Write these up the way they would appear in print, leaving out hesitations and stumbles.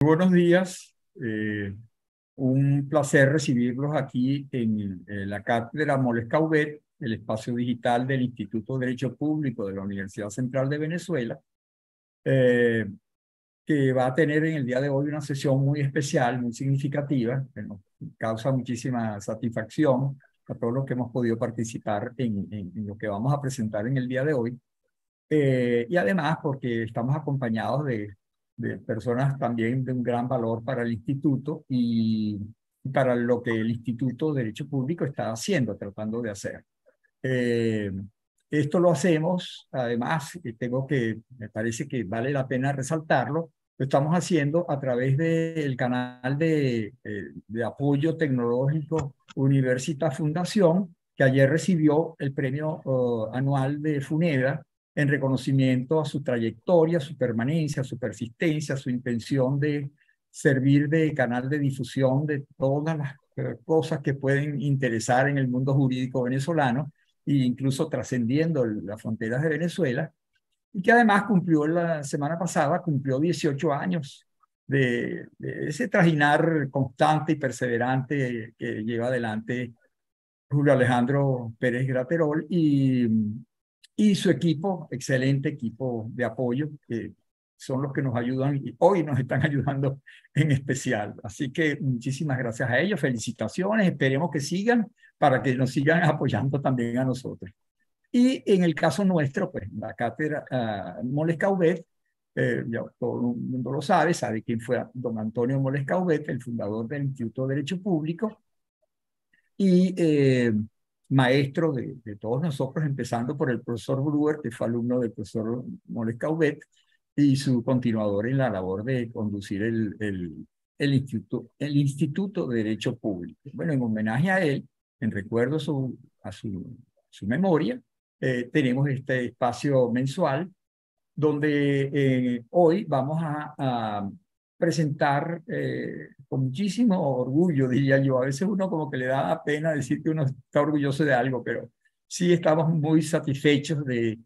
Buenos días, un placer recibirlos aquí en la cátedra Moles Cauvet, el espacio digital del Instituto de Derecho Público de la Universidad Central de Venezuela, eh, que va a tener en el día de hoy una sesión muy especial, muy significativa, que nos causa muchísima satisfacción a todos los que hemos podido participar en lo que vamos a presentar en el día de hoy. Y además porque estamos acompañados de personas también de un gran valor para el instituto y para lo que el Instituto de Derecho Público está haciendo, tratando de hacer. Eh, Esto lo hacemos, además, me parece que vale la pena resaltarlo, lo estamos haciendo a través del canal de apoyo tecnológico Universitas Fundación, que ayer recibió el premio anual de FUNEDA en reconocimiento a su trayectoria, su permanencia, su persistencia, su intención de servir de canal de difusión de todas las cosas que pueden interesar en el mundo jurídico venezolano e incluso trascendiendo las fronteras de Venezuela, y que además cumplió la semana pasada, cumplió 18 años de ese trajinar constante y perseverante que lleva adelante Julio Alejandro Pérez Graterol y su equipo, excelente equipo de apoyo, que son los que nos ayudan y hoy nos están ayudando en especial. Así que muchísimas gracias a ellos, felicitaciones, esperemos que sigan para que nos sigan apoyando también a nosotros. Y en el caso nuestro, pues la cátedra Moles Cauvet, ya todo el mundo lo sabe, sabe quién fue don Antonio Moles Cauvet, el fundador del Instituto de Derecho Público, y maestro de todos nosotros, empezando por el profesor Brewer, que fue alumno del profesor Moles Cauvet, y su continuador en la labor de conducir el Instituto de Derecho Público. Bueno, en homenaje a él, en recuerdo su memoria, tenemos este espacio mensual donde hoy vamos a presentar con muchísimo orgullo, diría yo. A veces uno como que le da pena decir que uno está orgulloso de algo, pero sí estamos muy satisfechos de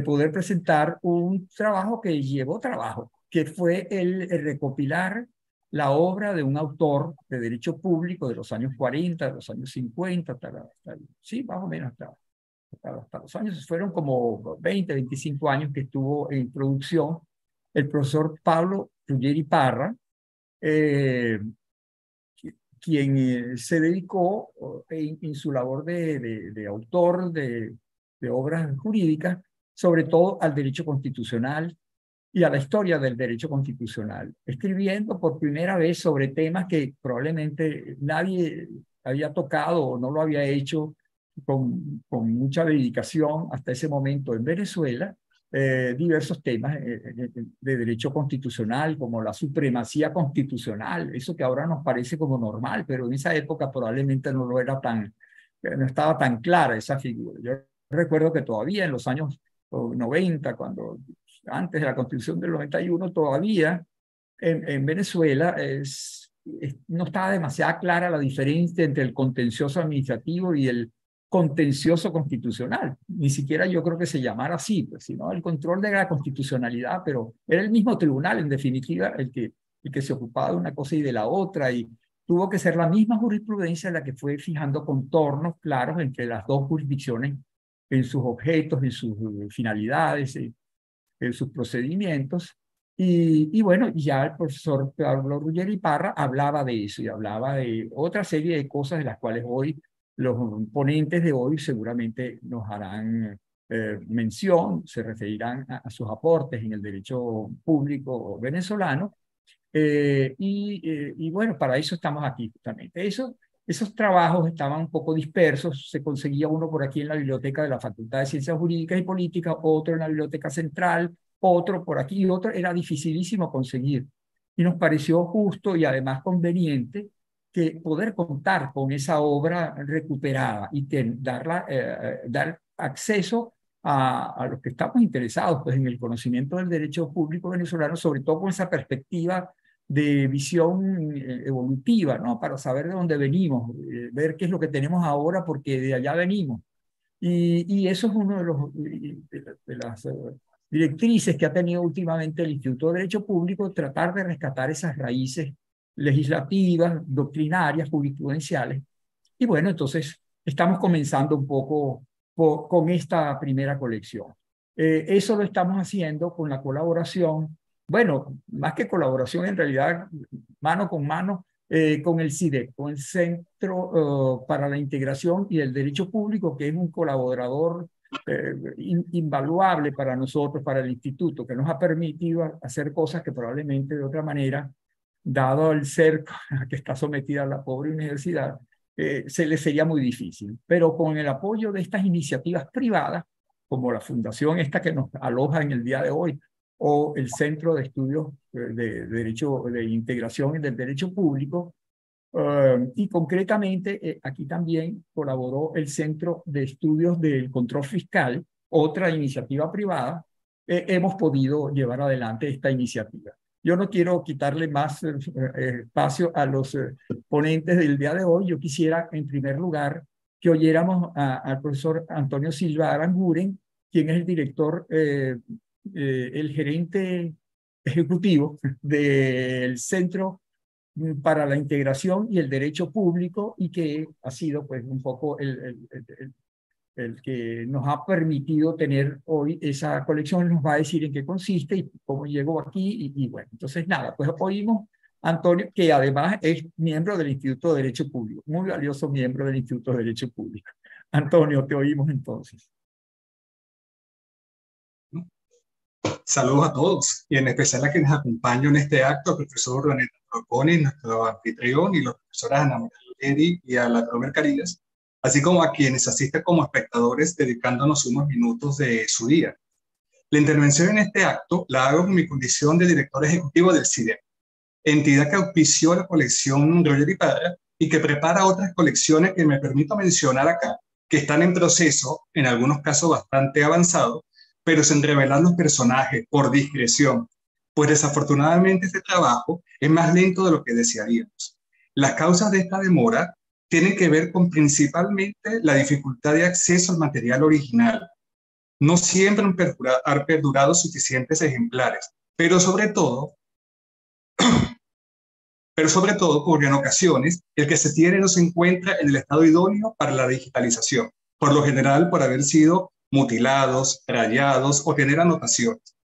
poder presentar un trabajo que llevó trabajo, que fue el recopilar la obra de un autor de derecho público de los años 40, de los años 50, sí, más o menos hasta los años, fueron como 20, 25 años que estuvo en producción el profesor Pablo Ruggeri Parra, eh, quien se dedicó en su labor de autor de obras jurídicas, sobre todo al derecho constitucional y a la historia del derecho constitucional, escribiendo por primera vez sobre temas que probablemente nadie había tocado o no lo había hecho con mucha dedicación hasta ese momento en Venezuela, diversos temas de derecho constitucional, como la supremacía constitucional, eso que ahora nos parece como normal, pero en esa época probablemente no lo era no estaba tan clara esa figura. Yo recuerdo que todavía en los años 90, cuando antes de la Constitución del 91, todavía en Venezuela no estaba demasiado clara la diferencia entre el contencioso administrativo y el contencioso constitucional. Ni siquiera yo creo que se llamara así, pues, sino el control de la constitucionalidad, pero era el mismo tribunal, en definitiva, el que se ocupaba de una cosa y de la otra, y tuvo que ser la misma jurisprudencia la que fue fijando contornos claros entre las dos jurisdicciones en sus objetos, en sus finalidades, en sus procedimientos. Y bueno, ya el profesor Pablo Ruggeri Parra hablaba de eso y hablaba de otra serie de cosas de las cuales hoy los ponentes de hoy seguramente nos harán mención, se referirán a sus aportes en el derecho público venezolano. Y bueno, para eso estamos aquí justamente. Esos trabajos estaban un poco dispersos, se conseguía uno por aquí en la biblioteca de la Facultad de Ciencias Jurídicas y Políticas, otro en la Biblioteca Central, otro por aquí y otro, era dificilísimo conseguir. Y nos pareció justo y además conveniente que poder contar con esa obra recuperada y dar acceso a los que estamos interesados pues, en el conocimiento del derecho público venezolano, sobre todo con esa perspectiva de visión evolutiva, ¿no? Para saber de dónde venimos, ver qué es lo que tenemos ahora, porque de allá venimos. Y eso es uno de directrices que ha tenido últimamente el Instituto de Derecho Público, tratar de rescatar esas raíces legislativas, doctrinarias, jurisprudenciales. Y bueno, entonces estamos comenzando un poco con esta primera colección. Eso lo estamos haciendo con la colaboración, bueno, más que colaboración, en realidad, mano con mano, con el CIDEP, con el Centro para la Integración y el Derecho Público, que es un colaborador invaluable para nosotros, para el instituto, que nos ha permitido hacer cosas que probablemente de otra manera, dado el cerco a que está sometida la pobre universidad, se le sería muy difícil. Pero con el apoyo de estas iniciativas privadas, como la fundación esta que nos aloja en el día de hoy, o el Centro de Estudios de Derecho, de Integración y del Derecho Público, y concretamente aquí también colaboró el Centro de Estudios del Control Fiscal, otra iniciativa privada. Hemos podido llevar adelante esta iniciativa. Yo no quiero quitarle más espacio a los ponentes del día de hoy. Yo quisiera, en primer lugar, que oyéramos al profesor Antonio Silva Aranguren, quien es el director, el gerente ejecutivo del Centro para la Integración y el Derecho Público, y que ha sido pues un poco el que nos ha permitido tener hoy esa colección. Nos va a decir en qué consiste y cómo llegó aquí. Y bueno, entonces nada, pues oímos a Antonio, que además es miembro del Instituto de Derecho Público, muy valioso miembro del Instituto de Derecho Público. Antonio, te oímos entonces. Saludos a todos, y en especial a quienes acompañan en este acto, al profesor René Proconi, nuestro anfitrión, y los profesores Ana María Ledi y a la Romer Carillas, así como a quienes asisten como espectadores dedicándonos unos minutos de su día. La intervención en este acto la hago en mi condición de director ejecutivo del CIDEP, entidad que auspició la colección Roger y Parra y que prepara otras colecciones que me permito mencionar acá, que están en proceso, en algunos casos bastante avanzado, pero sin revelar los personajes por discreción, pues desafortunadamente este trabajo es más lento de lo que desearíamos. Las causas de esta demora tienen que ver con principalmente la dificultad de acceso al material original. No siempre han perdurado suficientes ejemplares, pero sobre todo porque en ocasiones el que se tiene no se encuentra en el estado idóneo para la digitalización, por lo general por haber sido mutilados, rayados o tener anotaciones.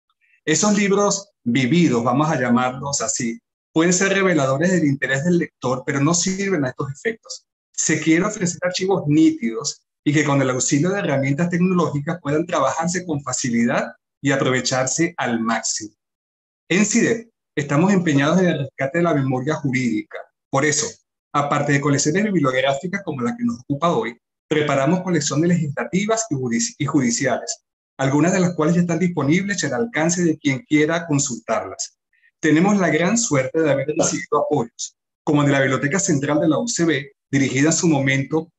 Esos libros vividos, vamos a llamarlos así, pueden ser reveladores del interés del lector, pero no sirven a estos efectos. Se quiere ofrecer archivos nítidos y que con el auxilio de herramientas tecnológicas puedan trabajarse con facilidad y aprovecharse al máximo. En CIDEP estamos empeñados en el rescate de la memoria jurídica. Por eso, aparte de colecciones bibliográficas como la que nos ocupa hoy, preparamos colecciones legislativas y judiciales, algunas de las cuales ya están disponibles al alcance de quien quiera consultarlas. Tenemos la gran suerte de haber recibido apoyos, como de la Biblioteca Central de la UCB, dirigida en su momento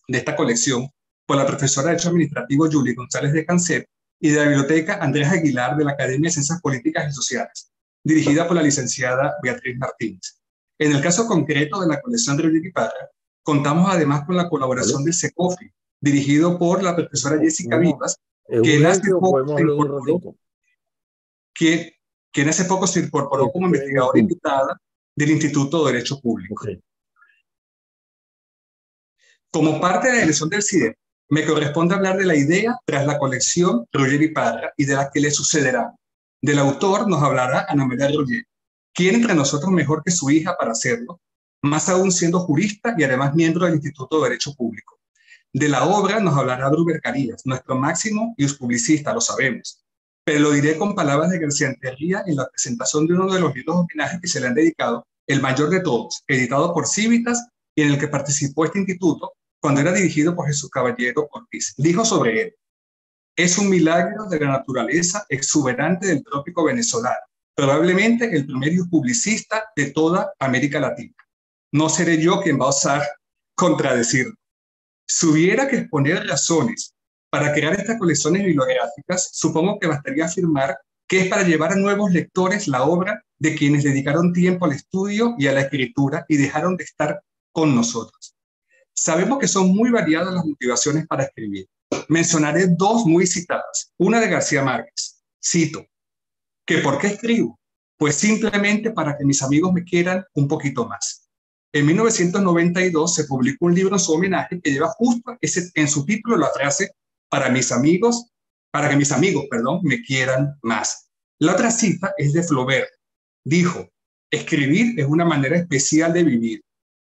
de esta colección por la profesora de Derecho Administrativo Julie González de Cancet, y de la Biblioteca Andrés Aguilar de la Academia de Ciencias Políticas y Sociales, dirigida por la licenciada Beatriz Martínez. En el caso concreto de la colección de Roger y Parra, contamos además con la colaboración del SECOFI, dirigido por la profesora Jessica Vivas, quien hace poco se incorporó como investigadora invitada del Instituto de Derecho Público. Okay. Como parte de la elección del CIDEP, me corresponde hablar de la idea tras la colección Roger y Parra y de las que le sucederán. Del autor nos hablará Ana María Roger. ¿Quién entre nosotros mejor que su hija para hacerlo? Más aún siendo jurista y además miembro del Instituto de Derecho Público. De la obra nos hablará Bruber Carillas, nuestro máximo y publicista, lo sabemos. Pero lo diré con palabras de García Enterría en la presentación de uno de los libros de homenaje que se le han dedicado, el mayor de todos, editado por Civitas y en el que participó este instituto cuando era dirigido por Jesús Caballero Ortiz. Dijo sobre él: es un milagro de la naturaleza exuberante del trópico venezolano, probablemente el primer publicista de toda América Latina. No seré yo quien va a osar contradecirlo. Si hubiera que exponer razones para crear estas colecciones bibliográficas, supongo que bastaría afirmar que es para llevar a nuevos lectores la obra de quienes dedicaron tiempo al estudio y a la escritura y dejaron de estar con nosotros. Sabemos que son muy variadas las motivaciones para escribir. Mencionaré dos muy citadas. Una de García Márquez: Cito, ¿que por qué escribo? Pues simplemente para que mis amigos me quieran un poquito más. En 1992 se publicó un libro en su homenaje que lleva justo en su título la frase para que mis amigos, perdón, me quieran más. La otra cita es de Flaubert. Dijo, escribir es una manera especial de vivir.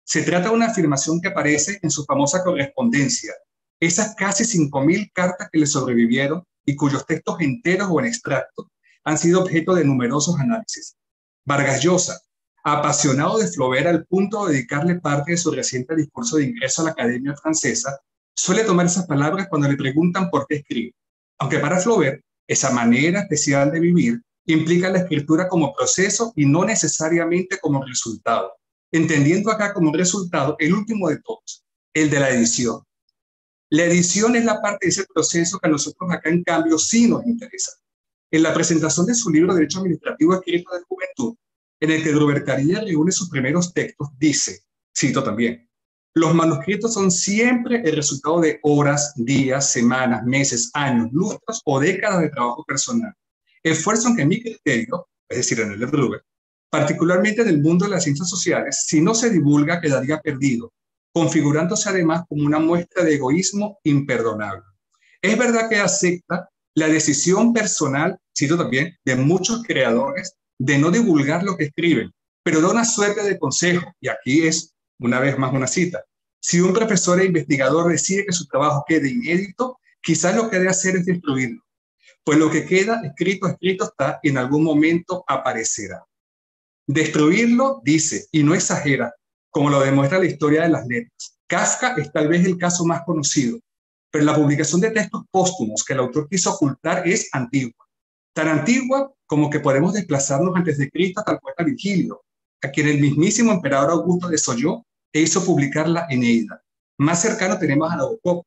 Se trata de una afirmación que aparece en su famosa correspondencia, esas casi 5.000 cartas que le sobrevivieron y cuyos textos enteros o en extracto han sido objeto de numerosos análisis. Vargas Llosa, apasionado de Flaubert al punto de dedicarle parte de su reciente discurso de ingreso a la Academia Francesa, suele tomar esas palabras cuando le preguntan por qué escribe. Aunque para Flaubert, esa manera especial de vivir implica la escritura como proceso y no necesariamente como resultado, entendiendo acá como resultado el último de todos, el de la edición. La edición es la parte de ese proceso que a nosotros acá en cambio sí nos interesa. En la presentación de su libro Derecho Administrativo Escrito de Juventud, en el que Robert Carillas reúne sus primeros textos, dice, cito también, los manuscritos son siempre el resultado de horas, días, semanas, meses, años, lustros o décadas de trabajo personal. Esfuerzo en que mi criterio, es decir, en el de Robert, particularmente en el mundo de las ciencias sociales, si no se divulga quedaría perdido, configurándose además como una muestra de egoísmo imperdonable. Es verdad que acepta la decisión personal, cito también, de muchos creadores de no divulgar lo que escriben, pero da una suerte de consejo, y aquí es una vez más una cita. Si un profesor e investigador decide que su trabajo quede inédito, quizás lo que debe hacer es destruirlo, pues lo que queda escrito está y en algún momento aparecerá. Destruirlo, dice, y no exagera, como lo demuestra la historia de las letras. Kafka es tal vez el caso más conocido, pero la publicación de textos póstumos que el autor quiso ocultar es antigua. Tan antigua como que podemos desplazarnos antes de Cristo hasta el poeta Virgilio, a quien el mismísimo emperador Augusto desoyó e hizo publicar la Eneida. Más cercano tenemos a Nabokov,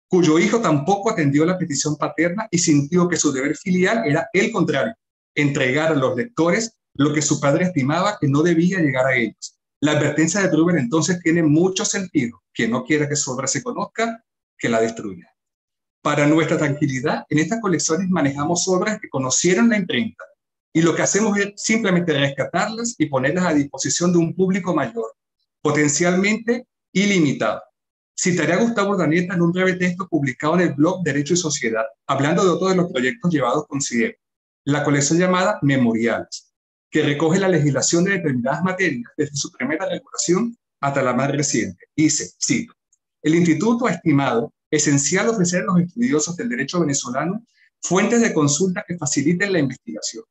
cuyo hijo tampoco atendió la petición paterna y sintió que su deber filial era el contrario, entregar a los lectores lo que su padre estimaba que no debía llegar a ellos. La advertencia de Gruber entonces tiene mucho sentido. Quien no quiera que su obra se conozca, que la destruya. Para nuestra tranquilidad, en estas colecciones manejamos obras que conocieron la imprenta y lo que hacemos es simplemente rescatarlas y ponerlas a disposición de un público mayor, potencialmente ilimitado. Citaré a Gustavo Urdaneta en un breve texto publicado en el blog Derecho y Sociedad, hablando de otro de los proyectos llevados con CIDEP, la colección llamada Memoriales, que recoge la legislación de determinadas materias desde su primera regulación hasta la más reciente. Dice, cito, el Instituto ha estimado esencial ofrecer a los estudiosos del derecho venezolano fuentes de consulta que faciliten la investigación.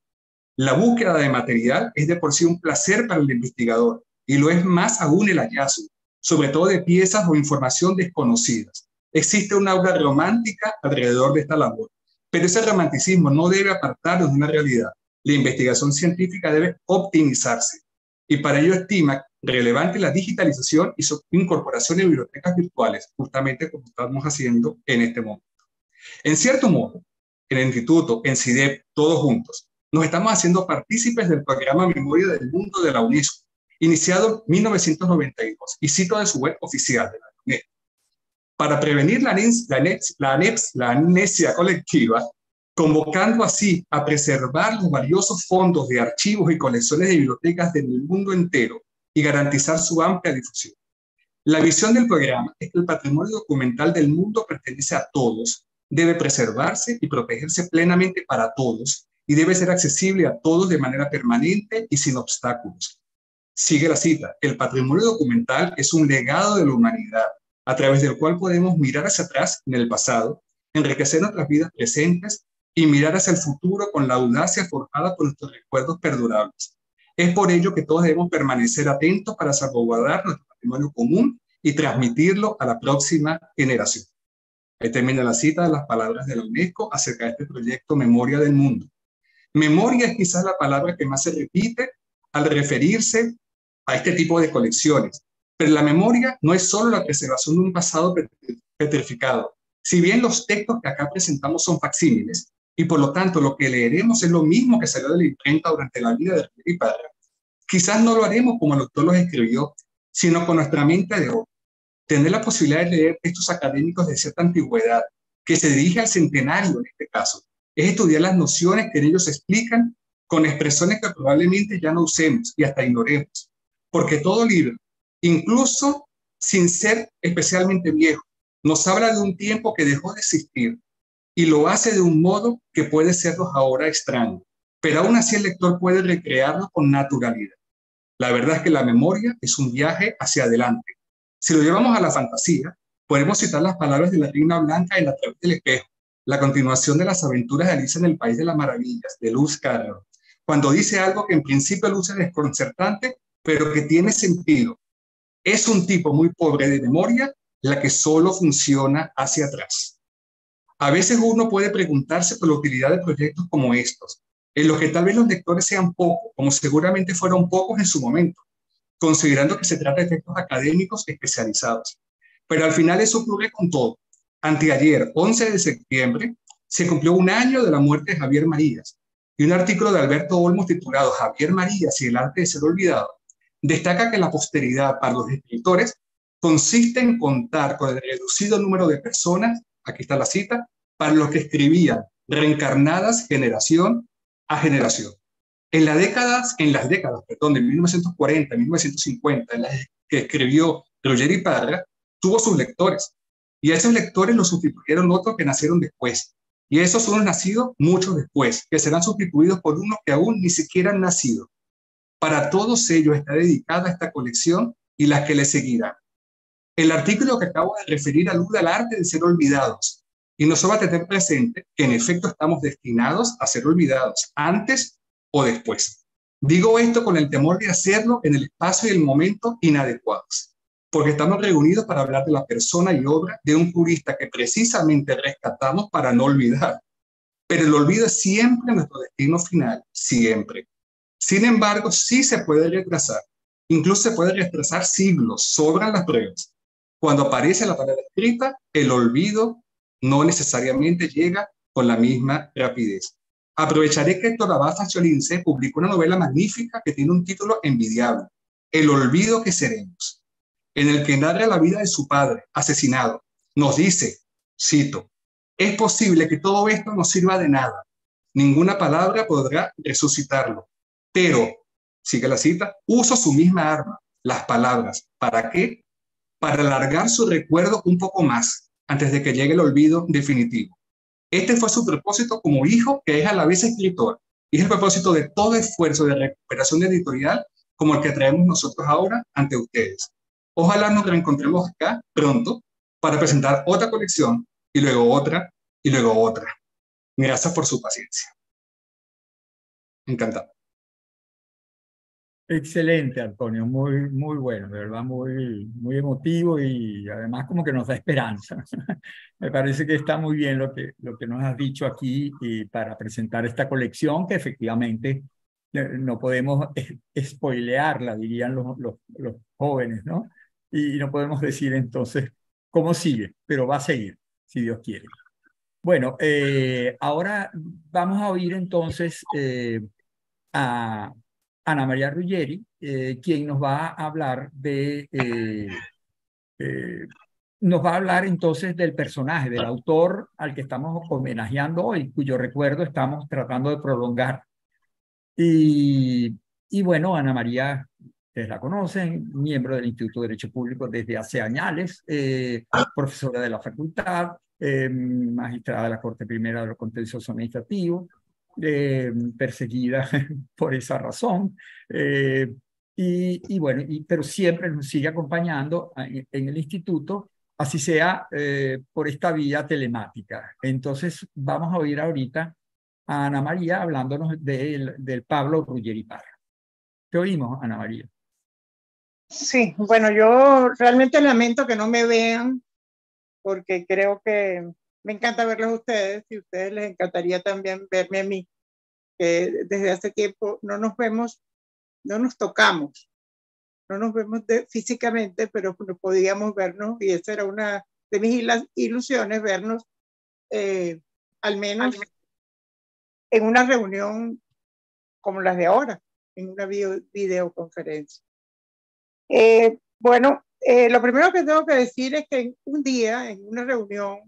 La búsqueda de material es de por sí un placer para el investigador y lo es más aún el hallazgo, sobre todo de piezas o información desconocidas. Existe una aura romántica alrededor de esta labor, pero ese romanticismo no debe apartarnos de una realidad. La investigación científica debe optimizarse y para ello estima relevante la digitalización y su incorporación en bibliotecas virtuales, justamente como estamos haciendo en este momento. En cierto modo, en el Instituto, en CIDEP, todos juntos, nos estamos haciendo partícipes del programa Memoria del Mundo de la UNESCO, iniciado en 1992, y cito de su web oficial de la UNESCO. Para prevenir la amnesia colectiva, convocando así a preservar los valiosos fondos de archivos y colecciones de bibliotecas del mundo entero y garantizar su amplia difusión. La visión del programa es que el patrimonio documental del mundo pertenece a todos, debe preservarse y protegerse plenamente para todos y debe ser accesible a todos de manera permanente y sin obstáculos. Sigue la cita, el patrimonio documental es un legado de la humanidad a través del cual podemos mirar hacia atrás en el pasado, enriquecer nuestras vidas presentes y mirar hacia el futuro con la audacia forjada por nuestros recuerdos perdurables. Es por ello que todos debemos permanecer atentos para salvaguardar nuestro patrimonio común y transmitirlo a la próxima generación. Ahí termina la cita de las palabras de la UNESCO acerca de este proyecto Memoria del Mundo. Memoria es quizás la palabra que más se repite al referirse a este tipo de colecciones, pero la memoria no es solo la preservación de un pasado petrificado. Si bien los textos que acá presentamos son facsímiles, y por lo tanto lo que leeremos es lo mismo que salió de la imprenta durante la vida de Rivera y Padre, quizás no lo haremos como el autor los escribió, sino con nuestra mente de hoy. Tener la posibilidad de leer textos académicos de cierta antigüedad, que se dirige al centenario en este caso, es estudiar las nociones que ellos explican con expresiones que probablemente ya no usemos y hasta ignoremos. Porque todo libro, incluso sin ser especialmente viejo, nos habla de un tiempo que dejó de existir y lo hace de un modo que puede sernos ahora extraño, pero aún así el lector puede recrearlo con naturalidad. La verdad es que la memoria es un viaje hacia adelante. Si lo llevamos a la fantasía, podemos citar las palabras de la Reina Blanca en A través del espejo, la continuación de las aventuras de Alicia en el País de las Maravillas, de Lewis Carroll, cuando dice algo que en principio luce desconcertante, pero que tiene sentido. Es un tipo muy pobre de memoria, la que solo funciona hacia atrás. A veces uno puede preguntarse por la utilidad de proyectos como estos, en los que tal vez los lectores sean pocos, como seguramente fueron pocos en su momento, considerando que se trata de textos académicos especializados. Pero al final eso ocurre con todo. Anteayer, 11 de septiembre, se cumplió un año de la muerte de Javier Marías, y un artículo de Alberto Olmos titulado Javier Marías y el arte de ser olvidado destaca que la posteridad para los escritores consiste en contar con el reducido número de personas, aquí está la cita, para los que escribían, reencarnadas generación a generación. En las décadas, perdón, de 1940, 1950, en las que escribió Ruggeri Parra, tuvo sus lectores. Y a esos lectores los sustituyeron otros que nacieron después. Y esos son nacidos muchos después, que serán sustituidos por unos que aún ni siquiera han nacido. Para todos ellos está dedicada esta colección y las que le seguirán. El artículo que acabo de referir alude al arte de ser olvidados y nos va a tener presente que en efecto estamos destinados a ser olvidados antes o después. Digo esto con el temor de hacerlo en el espacio y el momento inadecuados, porque estamos reunidos para hablar de la persona y obra de un jurista que precisamente rescatamos para no olvidar. Pero el olvido es siempre nuestro destino final, siempre. Sin embargo, sí se puede retrasar. Incluso se puede retrasar siglos, sobran las pruebas. Cuando aparece la palabra escrita, el olvido no necesariamente llega con la misma rapidez. Aprovecharé que Héctor Abad Faciolince publicó una novela magnífica que tiene un título envidiable, El olvido que seremos, en el que narra la vida de su padre, asesinado. Nos dice, cito, es posible que todo esto no sirva de nada. Ninguna palabra podrá resucitarlo. Pero, sigue la cita, uso su misma arma, las palabras. ¿Para qué? Para alargar su recuerdo un poco más, antes de que llegue el olvido definitivo. Este fue su propósito como hijo, que es a la vez escritor, y es el propósito de todo esfuerzo de recuperación editorial como el que traemos nosotros ahora ante ustedes. Ojalá nos reencontremos acá pronto para presentar otra colección y luego otra y luego otra. Gracias por su paciencia. Encantado. Excelente, Antonio, muy, muy bueno, de verdad, muy, muy emotivo y además como que nos da esperanza. Me parece que está muy bien lo que nos has dicho aquí y para presentar esta colección que efectivamente no podemos spoilearla, dirían los jóvenes, ¿no? Y no podemos decir entonces cómo sigue, pero va a seguir, si Dios quiere. Bueno, ahora vamos a oír entonces a Ana María Ruggeri, quien nos va a hablar eh, nos va a hablar entonces del personaje, del autor al que estamos homenajeando hoy, cuyo recuerdo estamos tratando de prolongar. Y, y bueno, Ana María, ustedes la conocen, miembro del Instituto de Derecho Público desde hace años, profesora de la facultad, magistrada de la Corte Primera de lo Contencioso Administrativo, perseguida por esa razón. Bueno, pero siempre nos sigue acompañando en el instituto, así sea por esta vía telemática. Entonces, vamos a oír ahorita a Ana María hablándonos del Pablo Ruggeri Parra. Te oímos, Ana María. Sí, bueno, yo realmente lamento que no me vean porque creo que me encanta verlos a ustedes y a ustedes les encantaría también verme a mí, que desde hace tiempo no nos vemos, no nos tocamos, no nos vemos físicamente, pero podíamos vernos y esa era una de mis ilusiones, vernos al menos en una reunión como las de ahora, en una videoconferencia. Bueno, lo primero que tengo que decir es que un día, en una reunión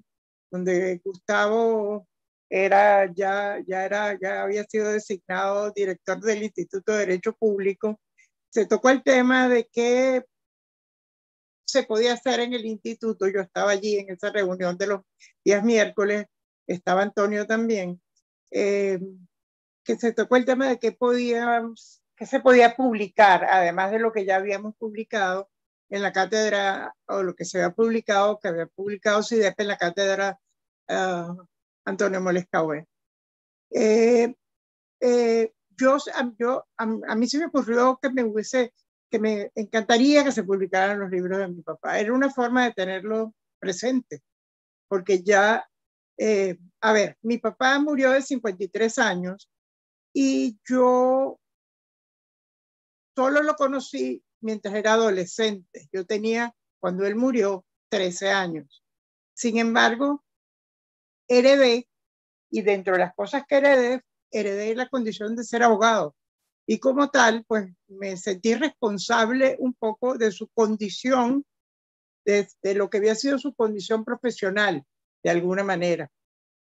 donde Gustavo ya había sido designado director del Instituto de Derecho Público. Se tocó el tema de qué se podía hacer en el instituto. Yo estaba allí en esa reunión de los días miércoles, estaba Antonio también, que se tocó el tema de qué se podía publicar, además de lo que ya habíamos publicado en la cátedra, o lo que se había publicado, que había publicado CIDEP en la cátedra Antonio Molescaue. A mí se me ocurrió que me encantaría que se publicaran los libros de mi papá. Era una forma de tenerlo presente, porque ya, a ver, mi papá murió de 53 años y yo solo lo conocí mientras era adolescente. Yo tenía, cuando él murió, 13 años. Sin embargo, heredé, y dentro de las cosas que heredé la condición de ser abogado. Y como tal, pues me sentí responsable un poco de su condición, de lo que había sido su condición profesional, de alguna manera.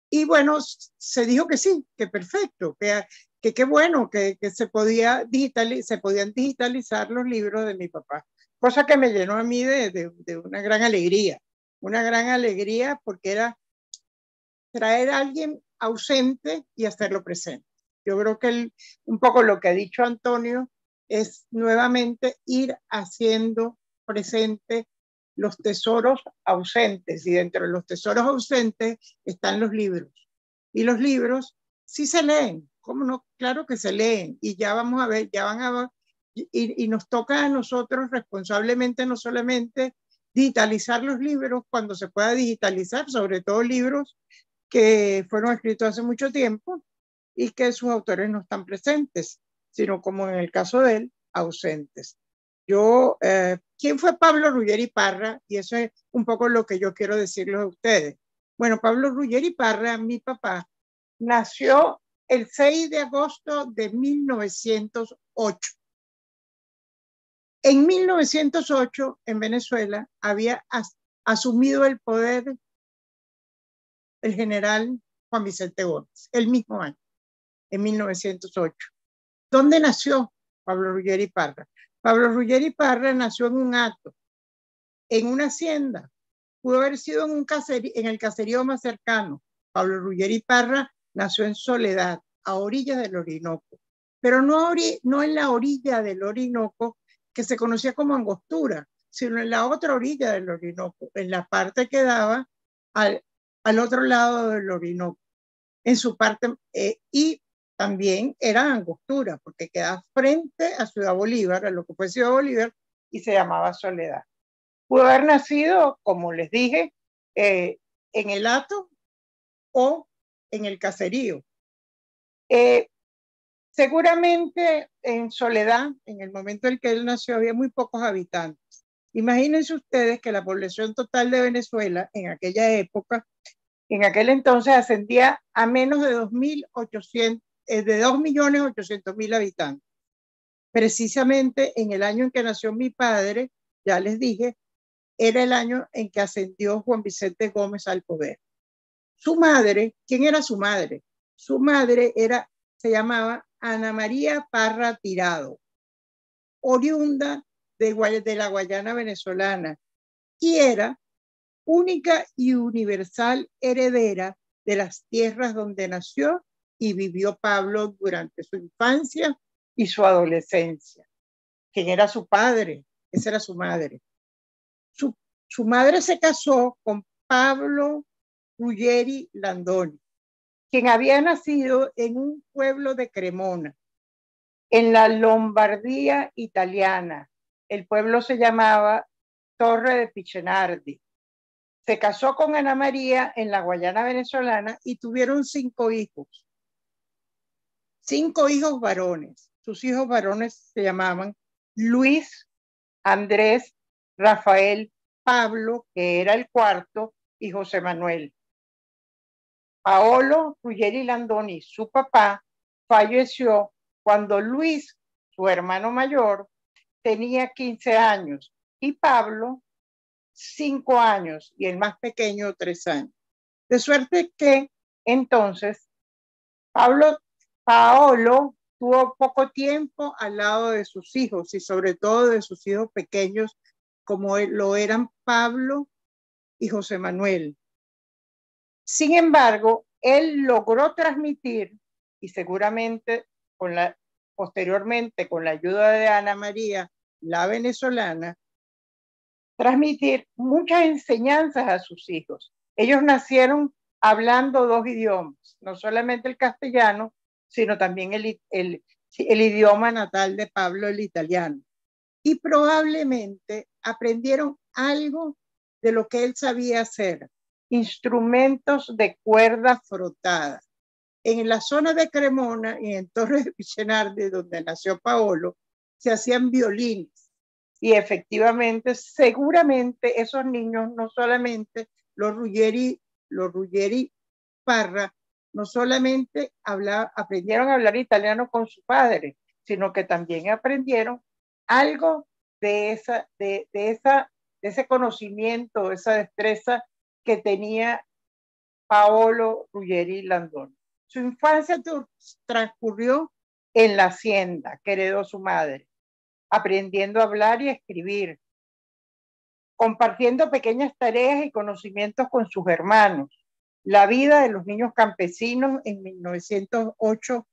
Y bueno, se dijo que sí, que perfecto, que qué bueno, que se podían digitalizar los libros de mi papá. Cosa que me llenó a mí de una gran alegría porque era traer a alguien ausente y hacerlo presente. Yo creo que un poco lo que ha dicho Antonio es nuevamente ir haciendo presente los tesoros ausentes, y dentro de los tesoros ausentes están los libros. Y los libros sí se leen, ¿cómo no? Claro que se leen, y ya vamos a ver, ya van a ver, y nos toca a nosotros responsablemente no solamente digitalizar los libros cuando se pueda digitalizar, sobre todo libros que fueron escritos hace mucho tiempo y que sus autores no están presentes, sino como en el caso de él, ausentes. ¿Quién fue Pablo Ruggeri Parra? Y eso es un poco lo que yo quiero decirles a ustedes. Bueno, Pablo Ruggeri Parra, mi papá, nació el 6 de agosto de 1908. En 1908, en Venezuela, había asumido el poder el general Juan Vicente Gómez, el mismo año, en 1908. ¿Dónde nació Pablo Ruggeri Parra? Pablo Ruggeri Parra nació en un hato, en una hacienda. Pudo haber sido en el caserío más cercano. Pablo Ruggeri Parra nació en Soledad, a orillas del Orinoco, pero no en la orilla del Orinoco que se conocía como Angostura, sino en la otra orilla del Orinoco, en la parte que daba al otro lado del Orinoco, en su parte, y también era Angostura, porque queda frente a Ciudad Bolívar, a lo que fue Ciudad Bolívar, y se llamaba Soledad. Pudo haber nacido, como les dije, en el hato o en el caserío. Seguramente en Soledad, en el momento en que él nació, había muy pocos habitantes. Imagínense ustedes que la población total de Venezuela en aquella época, en aquel entonces, ascendía a menos de 2.800.000 habitantes. Precisamente en el año en que nació mi padre, ya les dije, era el año en que ascendió Juan Vicente Gómez al poder. Su madre, ¿quién era su madre? Su madre se llamaba Ana María Parra Tirado, oriunda de la Guayana venezolana, y era única y universal heredera de las tierras donde nació y vivió Pablo durante su infancia y su adolescencia. ¿Quién era su padre? Esa era su madre. Su madre se casó con Pablo Ruggeri Landoni, quien había nacido en un pueblo de Cremona, en la Lombardía italiana. El pueblo se llamaba Torre de Pichenardi. Se casó con Ana María en la Guayana venezolana y tuvieron 5 hijos. 5 hijos varones. Sus hijos varones se llamaban Luis, Andrés, Rafael, Pablo, que era el cuarto, y José Manuel. Paolo Ruggeri Landoni, su papá, falleció cuando Luis, su hermano mayor, tenía 15 años y Pablo 5 años y el más pequeño 3 años. De suerte que Entonces, Paolo tuvo poco tiempo al lado de sus hijos y sobre todo de sus hijos pequeños, como lo eran Pablo y José Manuel. Sin embargo, él logró transmitir, y seguramente posteriormente con la ayuda de Ana María, la venezolana, transmitir muchas enseñanzas a sus hijos. Ellos nacieron hablando dos idiomas, no solamente el castellano, sino también el idioma natal de Pablo, el italiano. Y probablemente aprendieron algo de lo que él sabía hacer, instrumentos de cuerda frotada. En la zona de Cremona y en Torres de Pichenardi, donde nació Paolo, se hacían violines. Y efectivamente, seguramente esos niños, no solamente los Ruggeri Parra, no solamente aprendieron a hablar italiano con su padre, sino que también aprendieron algo de ese conocimiento, esa destreza que tenía Paolo Ruggeri Landoni. Su infancia transcurrió en la hacienda que heredó su madre, aprendiendo a hablar y a escribir, compartiendo pequeñas tareas y conocimientos con sus hermanos. La vida de los niños campesinos en 1908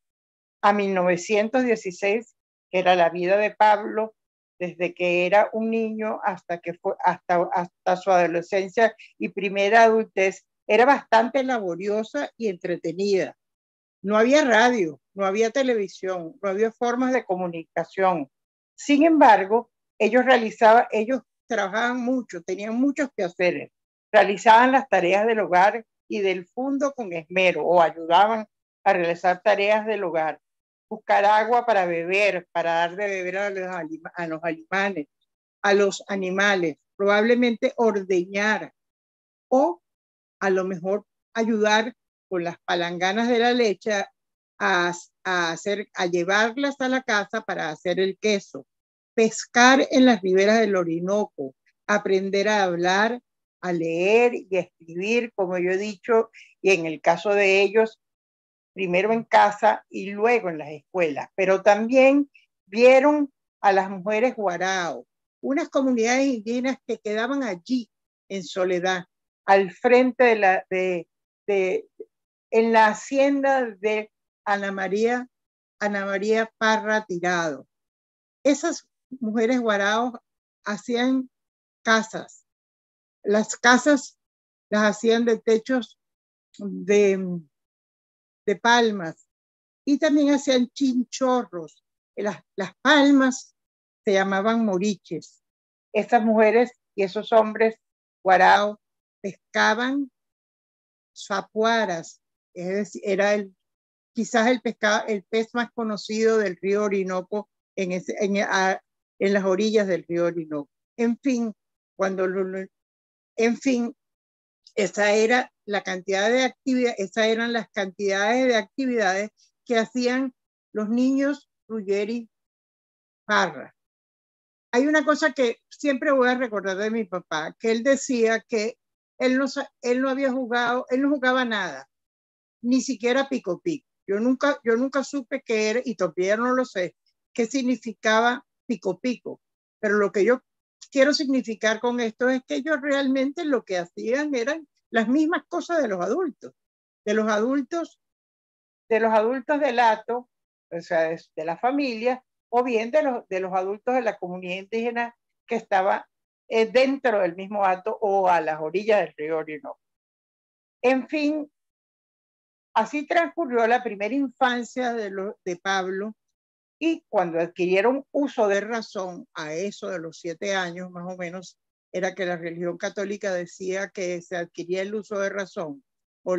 a 1916, que era la vida de Pablo desde que era un niño hasta su adolescencia y primera adultez, era bastante laboriosa y entretenida. No había radio, no había televisión, no había formas de comunicación. Sin embargo, ellos trabajaban mucho, tenían muchos quehaceres, realizaban las tareas del hogar y del fundo con esmero o ayudaban a realizar tareas del hogar, buscar agua para beber, para dar de beber a los animales, probablemente ordeñar o a lo mejor ayudar con las palanganas de la leche a llevarlas a la casa para hacer el queso, pescar en las riberas del Orinoco, aprender a hablar, a leer y a escribir, como yo he dicho, y en el caso de ellos, primero en casa y luego en las escuelas. Pero también vieron a las mujeres guarao, unas comunidades indígenas que quedaban allí en soledad, al frente en la hacienda de Ana María Parra Tirado. Esas mujeres guaraos hacían casas. Las casas las hacían de techos de palmas y también hacían chinchorros. Las palmas se llamaban moriches. Esas mujeres y esos hombres guaraos pescaban sapuaras, es decir, era quizás el pez más conocido del río Orinoco en las orillas del río Orinoco. En fin, esa era la cantidad de actividades, esas eran las cantidades de actividades que hacían los niños Ruggeri Parra. Hay una cosa que siempre voy a recordar de mi papá, que él decía que él no había jugado, él no jugaba nada, ni siquiera pico pico. Yo nunca supe qué era, y todavía no lo sé, qué significaba pico pico. Pero lo que yo quiero significar con esto es que ellos realmente lo que hacían eran las mismas cosas de los adultos. De los adultos del hato, o sea, de la familia, o bien de los adultos de la comunidad indígena que estaba dentro del mismo hato o a las orillas del río Orinoco. En fin, así transcurrió la primera infancia de Pablo, y cuando adquirieron uso de razón, a eso de los 7 años más o menos, era que la religión católica decía que se adquiría el uso de razón, o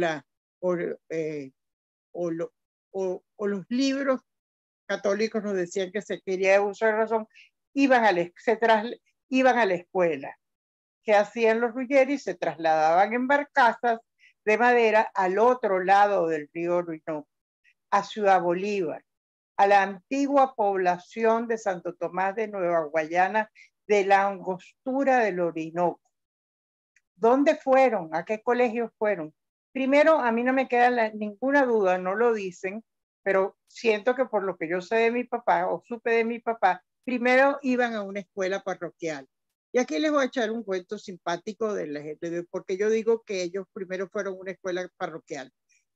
los libros católicos nos decían que se quería uso de razón, iban a la escuela. ¿Qué hacían los Ruggeri? Se trasladaban en barcazas de madera al otro lado del río Orinoco, a Ciudad Bolívar, a la antigua población de Santo Tomás de Nueva Guayana, de la angostura del Orinoco. ¿Dónde fueron? ¿A qué colegios fueron? Primero, a mí no me queda ninguna duda, no lo dicen, pero siento que por lo que yo sé de mi papá o supe de mi papá, primero iban a una escuela parroquial. Y aquí les voy a echar un cuento simpático de la gente, porque yo digo que ellos primero fueron a una escuela parroquial.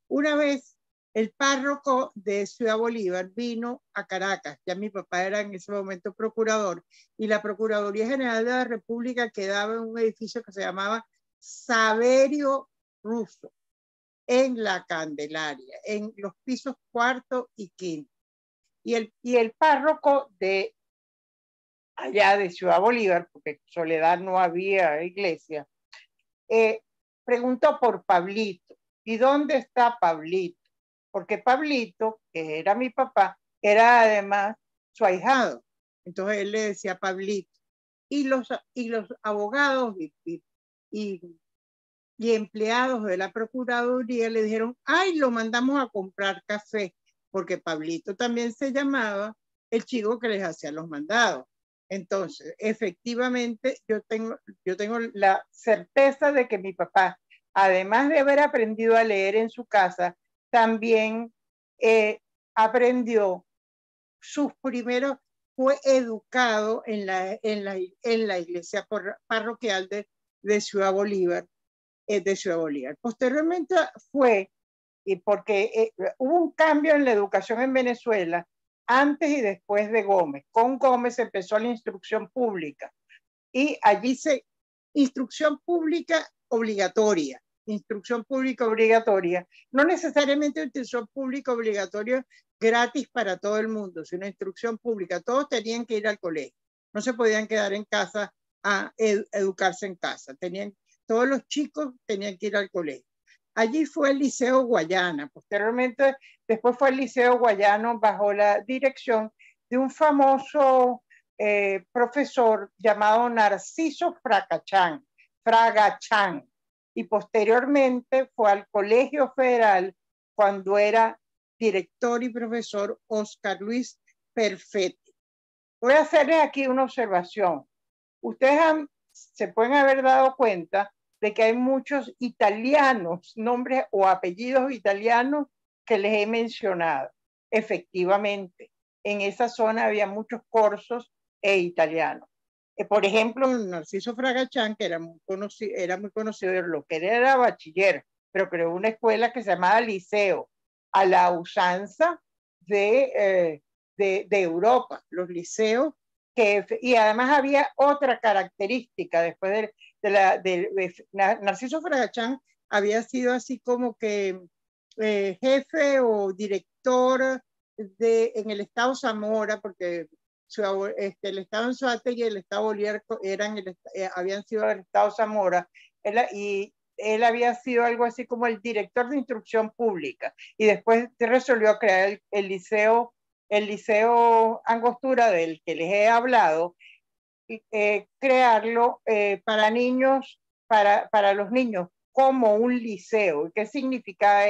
Una vez el párroco de Ciudad Bolívar vino a Caracas, ya mi papá era en ese momento procurador, y la Procuraduría General de la República quedaba en un edificio que se llamaba Saverio Russo, en la Candelaria, en los pisos cuarto y quinto. Y el párroco de allá de Ciudad Bolívar, porque en Soledad no había iglesia, preguntó por Pablito. ¿Y dónde está Pablito? Porque Pablito, que era mi papá, era además su ahijado. Entonces él le decía Pablito. Y los abogados y empleados de la Procuraduría le dijeron, ay, lo mandamos a comprar café, porque Pablito también se llamaba el chico que les hacía los mandados. Entonces, efectivamente, yo tengo la certeza de que mi papá, además de haber aprendido a leer en su casa, también aprendió sus primeros, fue educado en la iglesia parroquial de Ciudad Bolívar, de Ciudad Bolívar. Posteriormente fue, y porque hubo un cambio en la educación en Venezuela antes y después de Gómez. Con Gómez empezó la instrucción pública y allí instrucción pública obligatoria, no necesariamente instrucción pública obligatoria gratis para todo el mundo, sino instrucción pública. Todos tenían que ir al colegio, no se podían quedar en casa a educarse en casa, todos los chicos tenían que ir al colegio. Allí fue el Liceo Guayana. Posteriormente, después fue el Liceo Guayano bajo la dirección de un famoso profesor llamado Narciso Fragachán. Y posteriormente fue al Colegio Federal cuando era director y profesor Oscar Luis Perfetti. Voy a hacerles aquí una observación. Ustedes se pueden haber dado cuenta de que hay muchos italianos, nombres o apellidos italianos que les he mencionado. Efectivamente, en esa zona había muchos corsos e italianos. Por ejemplo, Narciso Fragachán, que era muy conocido de lo que era bachiller, pero creó una escuela que se llamaba Liceo, a la usanza de Europa, los liceos. Y además había otra característica después de Narciso Fragachán había sido así como que jefe o director en el estado Zamora, porque el estado Anzoátegui y el estado Bolívar habían sido el estado Zamora, y él había sido algo así como el director de instrucción pública, y después resolvió crear el liceo Angostura, del que les he hablado, crearlo para niños, para los niños, como un liceo. ¿Qué significa?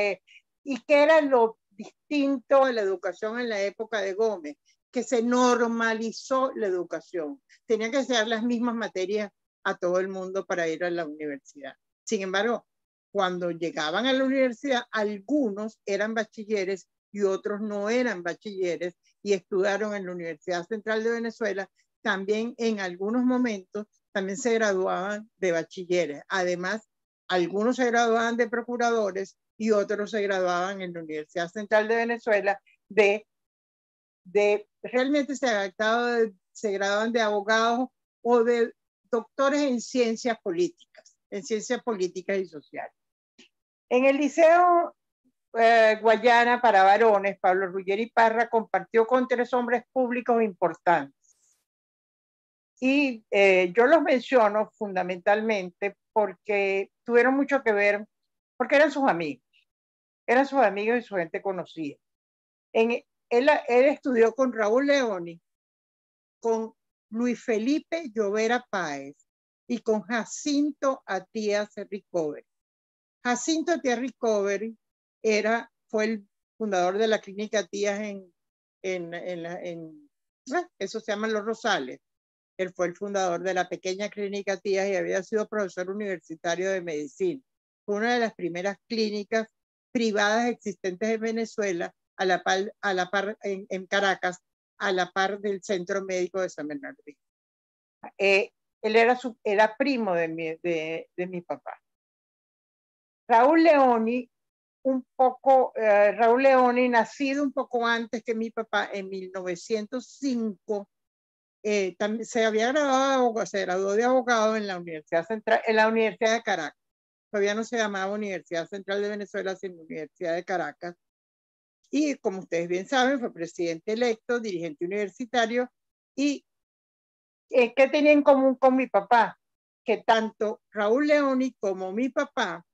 ¿Y qué era lo distinto de la educación en la época de Gómez? Que se normalizó la educación. Tenían que ser las mismas materias a todo el mundo para ir a la universidad. Sin embargo, cuando llegaban a la universidad, algunos eran bachilleres y otros no eran bachilleres y estudiaron en la Universidad Central de Venezuela. También en algunos momentos también se graduaban de bachilleres. Además, algunos se graduaban de procuradores y otros se graduaban en la Universidad Central de Venezuela realmente se graduaban de abogados o de doctores en ciencias políticas y sociales. En el Liceo Guayana para varones, Pablo Ruggeri Parra compartió con 3 hombres públicos importantes. Y yo los menciono fundamentalmente porque tuvieron mucho que ver, porque eran sus amigos y su gente conocida. Él estudió con Raúl Leoni, con Luis Felipe Llovera Páez y con Jacinto Atías Recovery. Jacinto Atías Recovery fue el fundador de la clínica Atías eso se llama Los Rosales. Él fue el fundador de la pequeña clínica Atías y había sido profesor universitario de medicina. fue una de las primeras clínicas privadas existentes en Venezuela, a la par en Caracas, a la par del Centro Médico de San Bernardino. Él era primo de mi papá. Raúl Leoni, Raúl Leoni, nacido un poco antes que mi papá, en 1905, se había graduado, se graduó de abogado en la Universidad Central, en la Universidad de Caracas. Todavía no se llamaba Universidad Central de Venezuela, sino Universidad de Caracas. Y como ustedes bien saben, fue presidente electo, dirigente universitario. ¿Y qué tenía en común con mi papá? Que tanto Raúl Leoni como mi papá,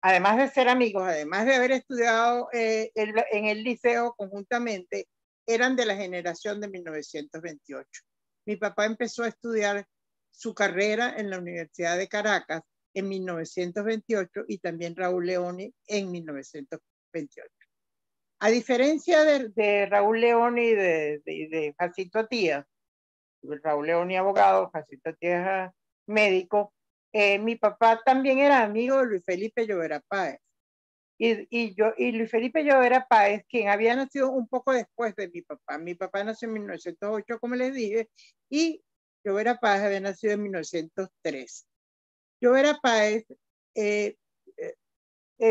además de ser amigos, además de haber estudiado en el liceo conjuntamente, eran de la generación de 1928. Mi papá empezó a estudiar su carrera en la Universidad de Caracas en 1928 y también Raúl Leoni en 1928. A diferencia de Raúl Leoni y de Jacinto Atías, Raúl Leoni abogado, Jacinto Atías médico, mi papá también era amigo de Luis Felipe Llovera Páez. Y Luis Felipe Llovera Páez, quien había nacido un poco después de mi papá. Mi papá nació en 1908, como les dije, y Llovera Páez había nacido en 1903. Llovera Páez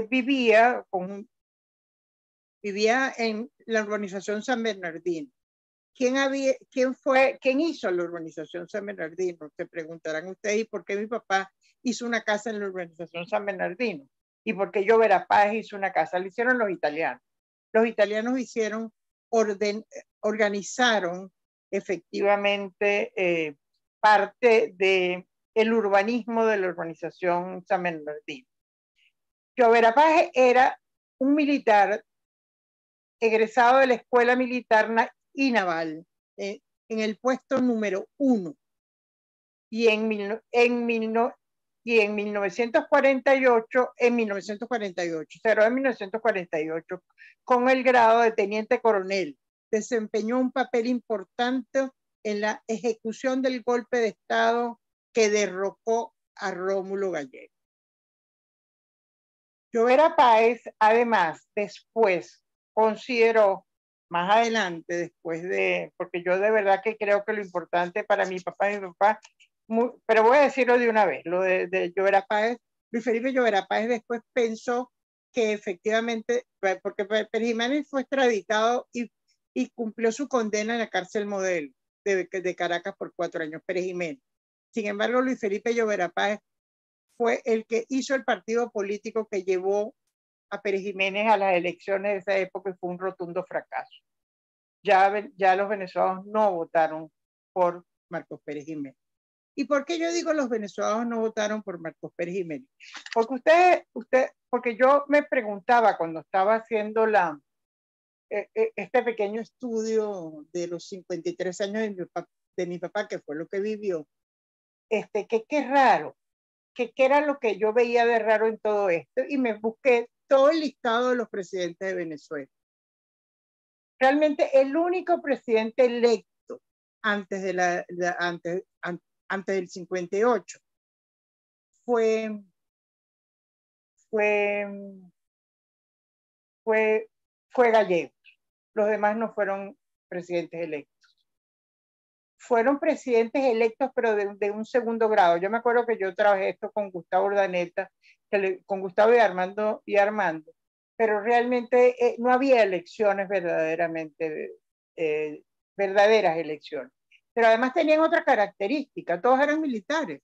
vivía en la urbanización San Bernardino. ¿Quién hizo la urbanización San Bernardino? Se preguntarán ustedes, ¿y por qué mi papá hizo una casa en la urbanización San Bernardino? ¿Y por qué Llovera Páez hizo una casa? Lo hicieron los italianos. Los italianos organizaron efectivamente parte del urbanismo de la urbanización San Bernardino. Llovera Páez era un militar egresado de la Escuela Militar y Naval, en el puesto número 1. Y en 1948, cerró en 1948, con el grado de teniente coronel. Desempeñó un papel importante en la ejecución del golpe de Estado que derrocó a Rómulo Gallego. Llovera Páez, además, después consideró, más adelante, porque yo de verdad que creo que lo importante para mi papá y mi papá, pero voy a decirlo de una vez, lo de Llovera Páez, Luis Felipe Llovera Páez después pensó que efectivamente, porque Pérez Jiménez fue extraditado y cumplió su condena en la cárcel Modelo de Caracas por 4 años, Pérez Jiménez. Sin embargo, Luis Felipe Llovera Páez fue el que hizo el partido político que llevó a Pérez Jiménez a las elecciones de esa época y fue un rotundo fracaso. Ya los venezolanos no votaron por Marcos Pérez Jiménez. ¿Y por qué yo digo los venezolanos no votaron por Marcos Pérez Jiménez? Porque yo me preguntaba cuando estaba haciendo este pequeño estudio de los 53 años de mi papá, que fue lo que vivió, que qué raro, que qué era lo que yo veía de raro en todo esto, y me busqué todo el listado de los presidentes de Venezuela. Realmente el único presidente electo antes del 58 fue Gallego. Los demás no fueron presidentes electos. Fueron presidentes electos, pero de un segundo grado. Yo me acuerdo que yo trabajé esto con Gustavo Urdaneta, con Gustavo y Armando, pero realmente no había elecciones verdaderas elecciones. Pero además tenían otra característica, todos eran militares,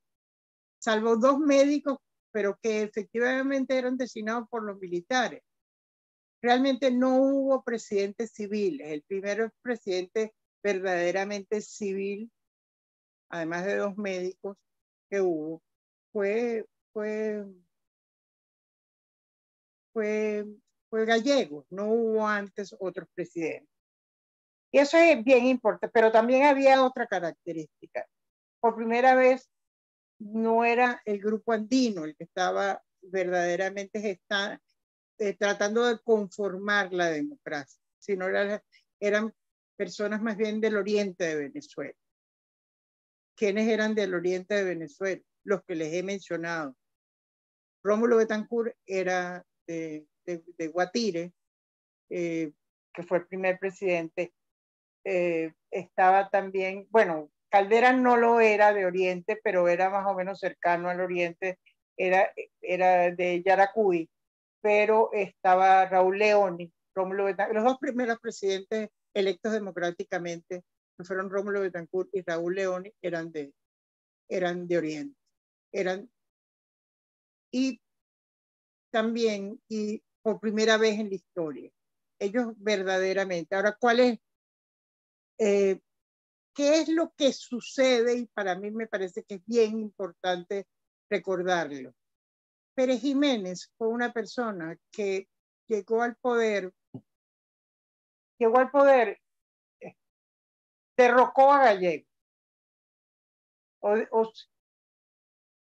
salvo 2 médicos, pero que efectivamente eran designados por los militares. Realmente no hubo presidentes civiles. El primer presidente verdaderamente civil, además de 2 médicos que hubo, fue Gallego. No hubo antes otros presidentes. Y eso es bien importante, pero también había otra característica. Por primera vez no era el grupo andino el que estaba verdaderamente tratando de conformar la democracia, sino eran personas más bien del oriente de Venezuela. ¿Quiénes eran del oriente de Venezuela? Los que les he mencionado. Rómulo Betancourt era de Guatire, que fue el primer presidente. Estaba también, bueno, Caldera no lo era de Oriente, pero era más o menos cercano al Oriente, era de Yaracuy, pero estaba Raúl Leoni, Rómulo Betancourt, los dos primeros presidentes electos democráticamente, que fueron Rómulo Betancourt y Raúl Leoni, eran de Oriente. Y también, y por primera vez en la historia, ellos verdaderamente. Ahora, ¿qué es lo que sucede? Y para mí me parece que es bien importante recordarlo. Pérez Jiménez fue una persona que llegó al poder, derrocó a Gallego.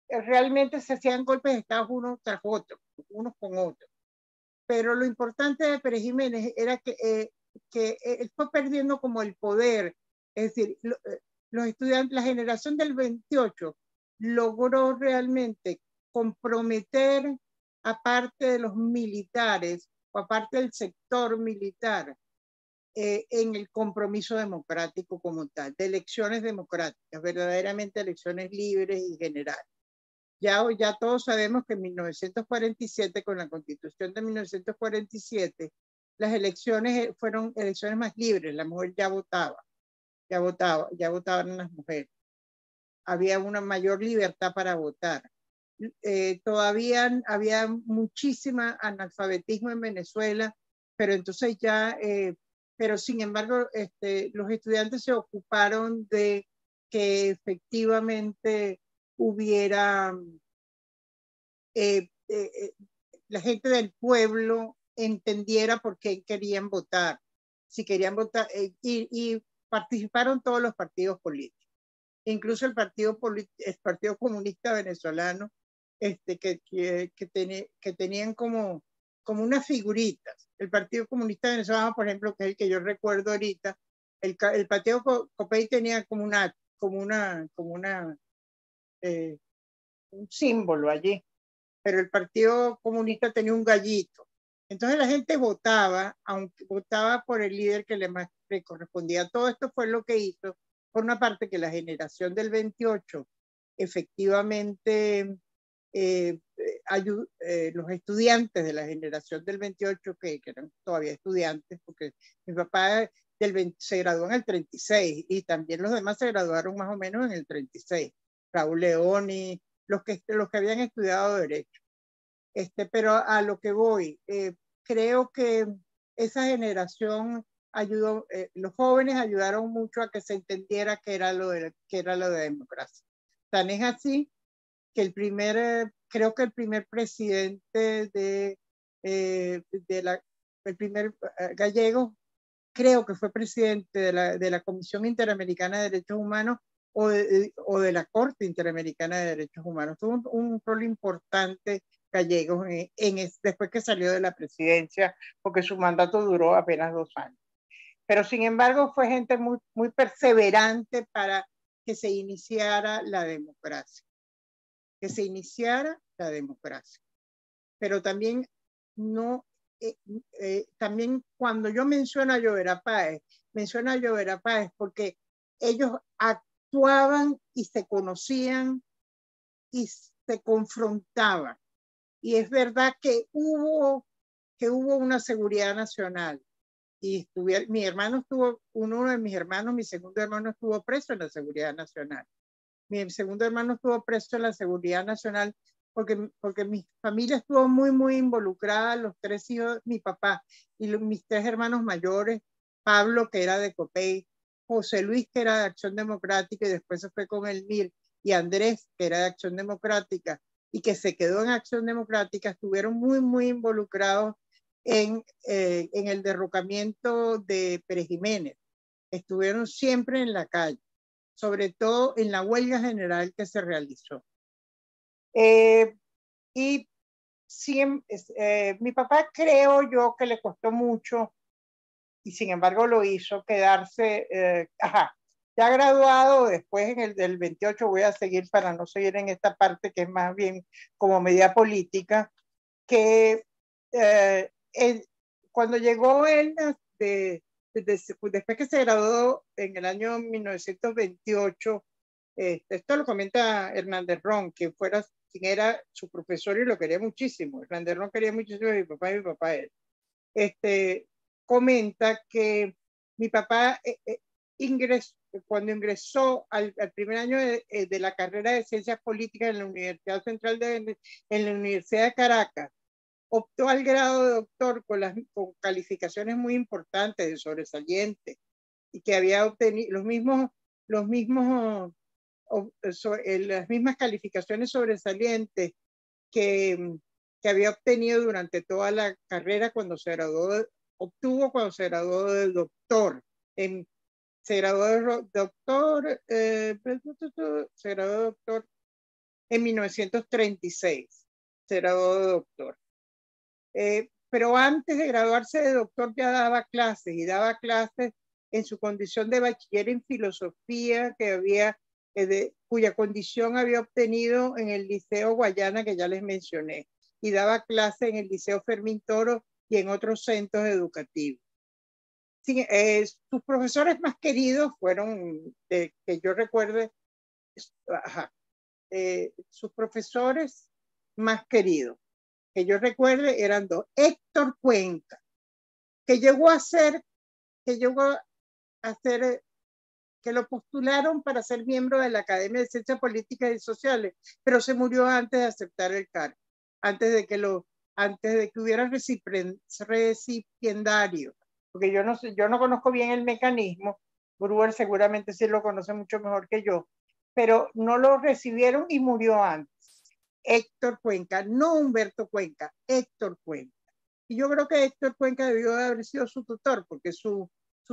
Realmente se hacían golpes de Estado uno tras otro, unos con otros. Pero lo importante de Pérez Jiménez era que él fue perdiendo como el poder. Es decir, los estudiantes, la generación del 28 logró realmente comprometer, aparte de los militares o aparte del sector militar, en el compromiso democrático como tal, de elecciones democráticas, verdaderamente elecciones libres y generales. Ya todos sabemos que en 1947, con la Constitución de 1947, las elecciones fueron elecciones más libres, la mujer ya votaban las mujeres. Había una mayor libertad para votar. Todavía había muchísima analfabetismo en Venezuela, pero entonces pero sin embargo, los estudiantes se ocuparon de que efectivamente hubiera la gente del pueblo entendiera por qué querían votar, si querían votar, y participaron todos los partidos políticos, incluso el Partido Comunista Venezolano, que tenían como unas figuritas. El Partido Comunista Venezolano, por ejemplo, que es el que yo recuerdo ahorita, el Partido Copey tenía como un símbolo allí, pero el Partido Comunista tenía un gallito. Entonces la gente votaba, aunque votaba por el líder que le correspondía. Todo esto fue lo que hizo, por una parte, que la generación del 28 efectivamente los estudiantes de la generación del 28, que eran todavía estudiantes, porque mi papá se graduó en el 36 y también los demás se graduaron más o menos en el 36. Raúl Leoni, los que habían estudiado Derecho. Pero a lo que voy, creo que esa generación ayudó, los jóvenes ayudaron mucho a que se entendiera qué era lo de democracia. Tan es así que creo que el primer presidente el primer gallego, creo que fue presidente de la Comisión Interamericana de Derechos Humanos o de la Corte Interamericana de Derechos Humanos. Tuvo un rol importante Gallegos después que salió de la presidencia, porque su mandato duró apenas 2 años. Pero sin embargo fue gente muy, muy perseverante para que se iniciara la democracia. Pero también también cuando yo menciono a Llovera Páez porque ellos actuaban y se conocían y se confrontaban. Y es verdad que hubo una seguridad nacional. Y uno de mis hermanos, mi segundo hermano, estuvo preso en la Seguridad Nacional. Mi segundo hermano estuvo preso en la Seguridad Nacional porque mi familia estuvo muy, muy involucrada, los 3 hijos, mi papá y mis 3 hermanos mayores, Pablo, que era de Copey, José Luis, que era de Acción Democrática y después se fue con el MIR, y Andrés, que era de Acción Democrática y que se quedó en Acción Democrática, estuvieron muy, muy involucrados en el derrocamiento de Pérez Jiménez. Estuvieron siempre en la calle, sobre todo en la huelga general que se realizó. Y mi papá, creo yo que le costó mucho, y sin embargo lo hizo, quedarse, Ya graduado, después en el del 28 voy a seguir para no seguir en esta parte que es más bien como medida política, que cuando llegó él, después que se graduó en el año 1928, esto lo comenta Hernández Ron, quien era su profesor y lo quería muchísimo. Hernández Ron quería muchísimo a mi papá y mi papá a él. Comenta que mi papá cuando ingresó al primer año de la carrera de Ciencias Políticas en la Universidad Central en la Universidad de Caracas, optó al grado de doctor con calificaciones muy importantes de sobresaliente y que había obtenido las mismas calificaciones sobresalientes que había obtenido durante toda la carrera cuando se graduó, obtuvo cuando se graduó de doctor. Se graduó de doctor en 1936. Se graduó de doctor. Pero antes de graduarse de doctor ya daba clases y daba clases en su condición de bachiller en filosofía cuya condición había obtenido en el Liceo Guayana que ya les mencioné, y daba clases en el Liceo Fermín Toro y en otros centros educativos. Sí, sus profesores más queridos fueron, que yo recuerde, sus profesores más queridos que yo recuerde eran dos. Héctor Cuenca, que llegó a ser, que lo postularon para ser miembro de la Academia de Ciencias Políticas y Sociales, pero se murió antes de aceptar el cargo, antes de que hubiera recipiendario, porque yo no conozco bien el mecanismo. Brewer seguramente sí lo conoce mucho mejor que yo, pero no lo recibieron y murió antes. Héctor Cuenca, no Humberto Cuenca, Héctor Cuenca. Y yo creo que Héctor Cuenca debió de haber sido su tutor, porque su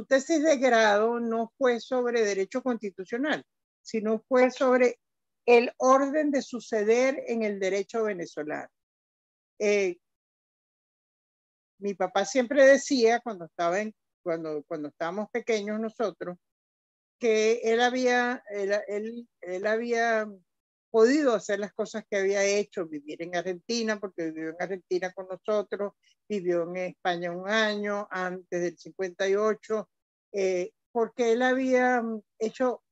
tesis de grado no fue sobre derecho constitucional, sino fue sobre el orden de suceder en el derecho venezolano. Mi papá siempre decía, cuando estábamos pequeños nosotros, que él había podido hacer las cosas que había hecho, vivir en Argentina, porque vivió en Argentina con nosotros, vivió en España un año antes del 58, porque él había hecho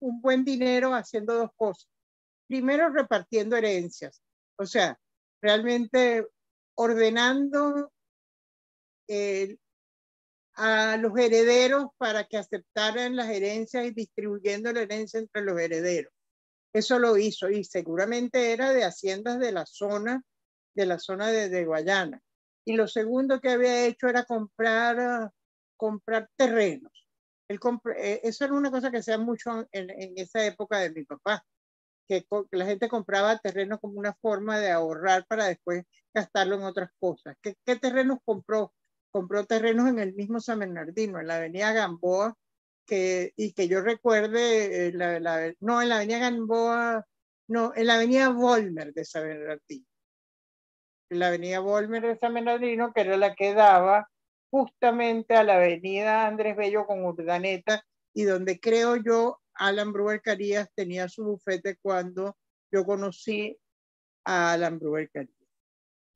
un buen dinero haciendo dos cosas. Primero, repartiendo herencias, o sea, realmente ordenando a los herederos para que aceptaran las herencias y distribuyendo la herencia entre los herederos. Eso lo hizo y seguramente era de haciendas de la zona de Guayana. Y lo segundo que había hecho era comprar terrenos. Eso era una cosa que se hacía mucho en esa época de mi papá, que la gente compraba terrenos como una forma de ahorrar para después gastarlo en otras cosas. ¿Qué terrenos compró? Compró terrenos en el mismo San Bernardino, en la avenida Gamboa, y que yo recuerde, no, en la avenida Gamboa, no, en la avenida Volmer de San Bernardino. En la avenida Volmer de San Bernardino, que era la que daba justamente a la avenida Andrés Bello con Urdaneta, y donde creo yo Alan Brewer Carías tenía su bufete cuando yo conocí a Alan Brewer Carías.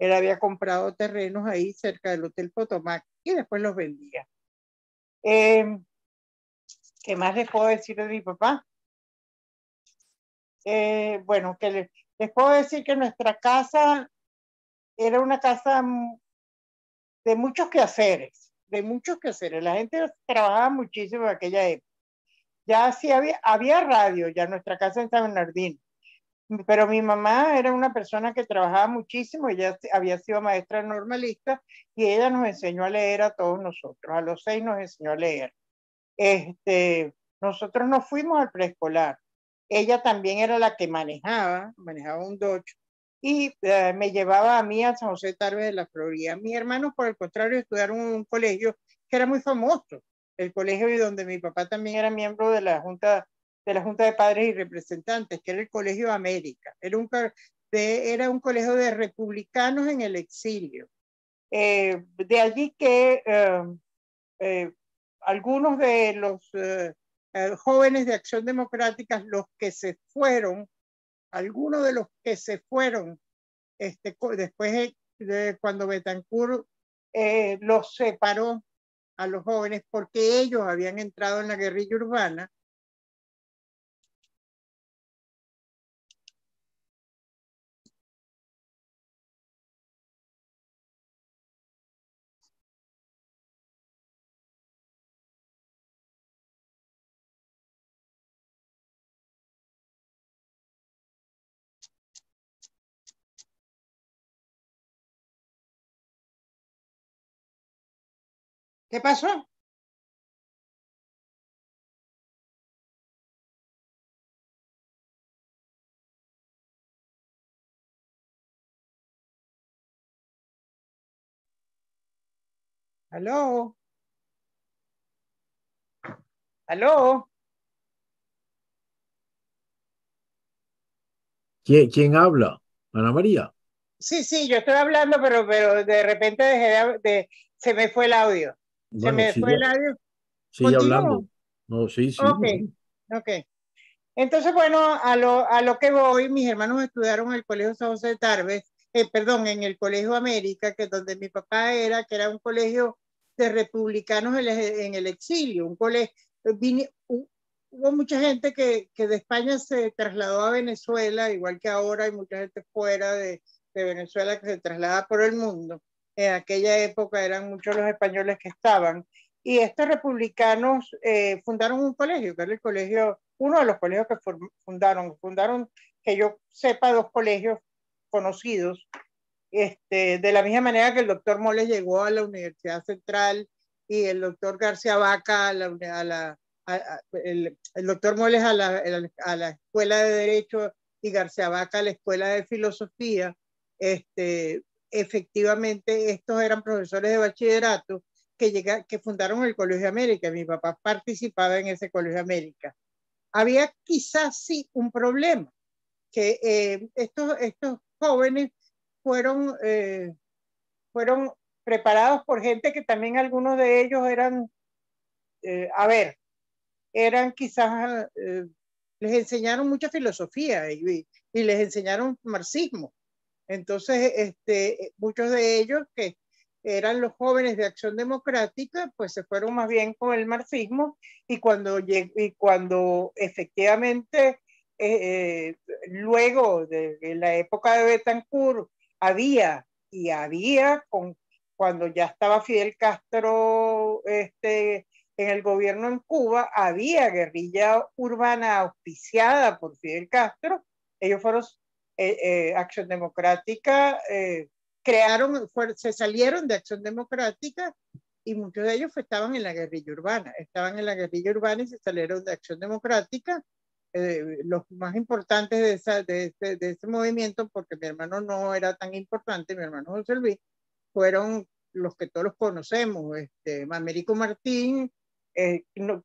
Él había comprado terrenos ahí cerca del Hotel Potomac y después los vendía. ¿Qué más les puedo decir de mi papá? Bueno, que les puedo decir que nuestra casa era una casa de muchos quehaceres, La gente trabajaba muchísimo en aquella época. Ya sí había radio, ya en nuestra casa en San Bernardino. Pero mi mamá era una persona que trabajaba muchísimo, ella había sido maestra normalista y ella nos enseñó a leer a todos nosotros. A los 6 nos enseñó a leer. Nosotros nos fuimos al preescolar. Ella también era la que manejaba un Dodge y me llevaba a mí a San José de Tarbes de la Florida. Mis hermanos, por el contrario, estudiaron en un colegio que era muy famoso, el colegio donde mi papá también era miembro de la Junta de Padres y Representantes, que era el Colegio América. Era un colegio de republicanos en el exilio. De allí que algunos de jóvenes de Acción Democrática, los que se fueron, algunos de los que se fueron después de cuando Betancourt los separó a los jóvenes porque ellos habían entrado en la guerrilla urbana. ¿Qué pasó? ¿Aló? ¿Aló? ¿Quién habla? Ana María. Sí, yo estoy hablando, pero de repente se me fue el audio. Se Bueno, me fue el audio. sigue hablando. ¿Continúo? No, sí, Ok, no. ok. Entonces, bueno, a lo que voy, mis hermanos estudiaron en el Colegio San José de Tarbes, perdón, en el Colegio América, que es donde mi papá era, que era un colegio de republicanos en el exilio, un colegio, hubo mucha gente que de España se trasladó a Venezuela, igual que ahora hay mucha gente fuera de Venezuela que se traslada por el mundo. En aquella época eran muchos los españoles que estaban, y estos republicanos fundaron un colegio, que era el colegio, uno de los colegios que fundaron, que yo sepa, dos colegios conocidos, de la misma manera que el doctor Moles llegó a la Universidad Central y el doctor García Vaca el doctor Moles a la Escuela de Derecho y García Vaca a la Escuela de Filosofía. Efectivamente, estos eran profesores de bachillerato que fundaron el Colegio América. Mi papá participaba en ese Colegio América. Había quizás sí un problema, que estos jóvenes fueron preparados por gente que también algunos de ellos eran, eran quizás, les enseñaron mucha filosofía y les enseñaron marxismo. Entonces, muchos de ellos que eran los jóvenes de Acción Democrática, pues se fueron más bien con el marxismo, y cuando efectivamente, luego de la época de Betancourt, cuando ya estaba Fidel Castro en el gobierno en Cuba, había guerrilla urbana auspiciada por Fidel Castro. Ellos fueron Acción Democrática, se salieron de Acción Democrática, y muchos de ellos estaban en la guerrilla urbana y se salieron de Acción Democrática. Los más importantes de ese movimiento, porque mi hermano no era tan importante, mi hermano José Luis, fueron los que todos los conocemos, Américo Martín,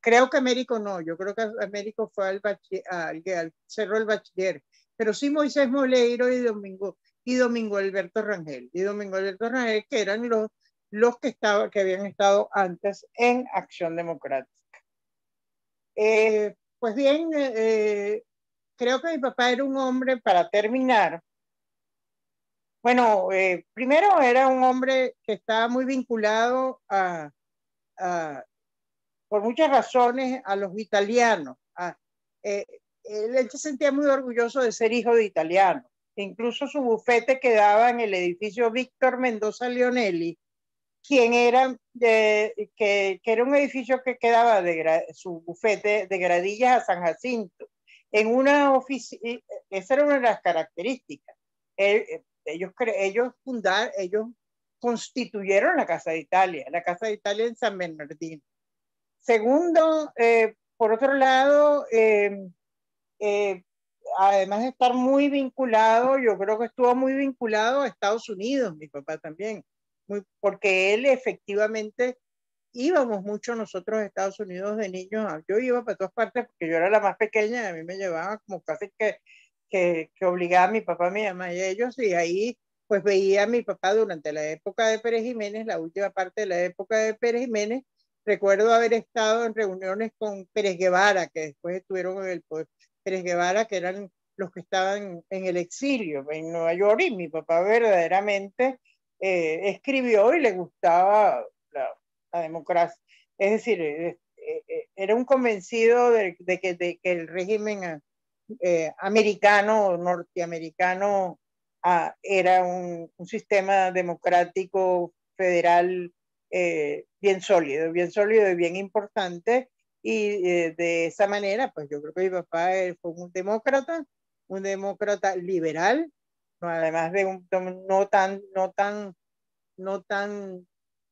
creo que Américo no, yo creo que Américo fue al Cerro del Bachiller, pero sí Moisés Moleiro y Domingo Alberto Rangel, que eran los que habían estado antes en Acción Democrática. Pues bien, creo que mi papá era un hombre, para terminar, bueno, primero era un hombre que estaba muy vinculado por muchas razones a los italianos. Él se sentía muy orgulloso de ser hijo de italiano. Incluso su bufete quedaba en el edificio Víctor Mendoza Leonelli, que era un edificio que quedaba su bufete de Gradillas a San Jacinto. En una oficina, esa era una de las características. Ellos constituyeron la Casa de Italia en San Bernardino. Segundo, por otro lado, además de estar muy vinculado, yo creo que estuvo muy vinculado a Estados Unidos, mi papá también, porque él efectivamente íbamos mucho nosotros a Estados Unidos de niños. Yo iba para todas partes porque yo era la más pequeña y a mí me llevaban como casi que obligaba a mi papá, a mi mamá y a ellos, y ahí pues veía a mi papá durante la época de Pérez Jiménez, la última parte de la época de Pérez Jiménez, Recuerdo haber estado en reuniones con Pérez Guevara, que después estuvieron en el poder. Pérez Guevara, que eran los que estaban en el exilio en Nueva York, y mi papá verdaderamente escribió y le gustaba la democracia. Es decir, era un convencido de que el régimen americano, norteamericano, era un sistema democrático federal bien sólido y bien importante. Y de esa manera, pues yo creo que mi papá fue un demócrata liberal, además de no tan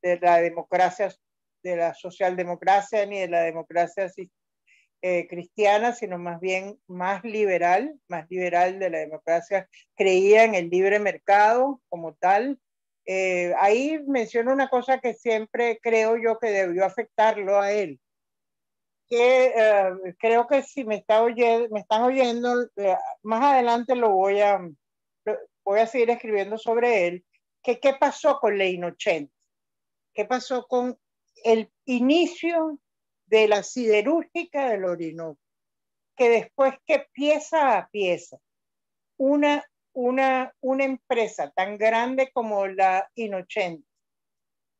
de la democracia, de la socialdemocracia ni de la democracia cristiana, sino más bien más liberal de la democracia. Creía en el libre mercado como tal. Ahí menciono una cosa que siempre creo yo que debió afectarlo a él, que creo que si me están oyendo, más adelante voy a seguir escribiendo sobre él, que qué pasó con Ley 80, qué pasó con el inicio de la siderúrgica del Orinoco, que después que pieza a pieza, una empresa tan grande como la Inocente,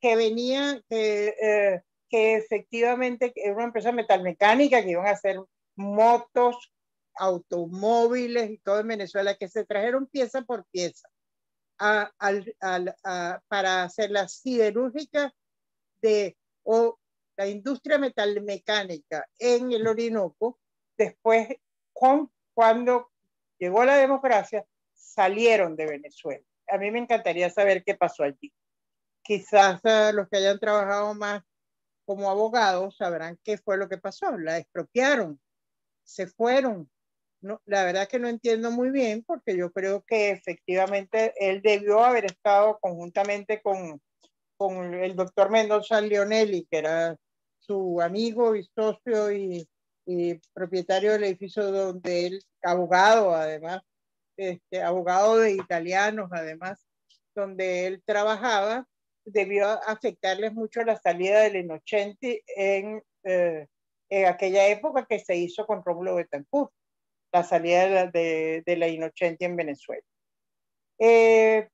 que venía, que efectivamente era una empresa metalmecánica, que iban a hacer motos, automóviles y todo en Venezuela, que se trajeron pieza por pieza para hacer la siderúrgica o la industria metalmecánica en el Orinoco. Después, cuando llegó la democracia, salieron de Venezuela. A mí me encantaría saber qué pasó allí. Quizás los que hayan trabajado más como abogados sabrán qué fue lo que pasó. La expropiaron, se fueron. No, la verdad que no entiendo muy bien, porque yo creo que efectivamente él debió haber estado conjuntamente con el doctor Mendoza Leonelli, que era su amigo y socio y propietario del edificio donde él, abogado además, abogado de italianos además, donde él trabajaba. Debió afectarles mucho la salida del Inocente en aquella época, que se hizo con Rómulo Betancourt, la salida de la Inocente en Venezuela. ¿Qué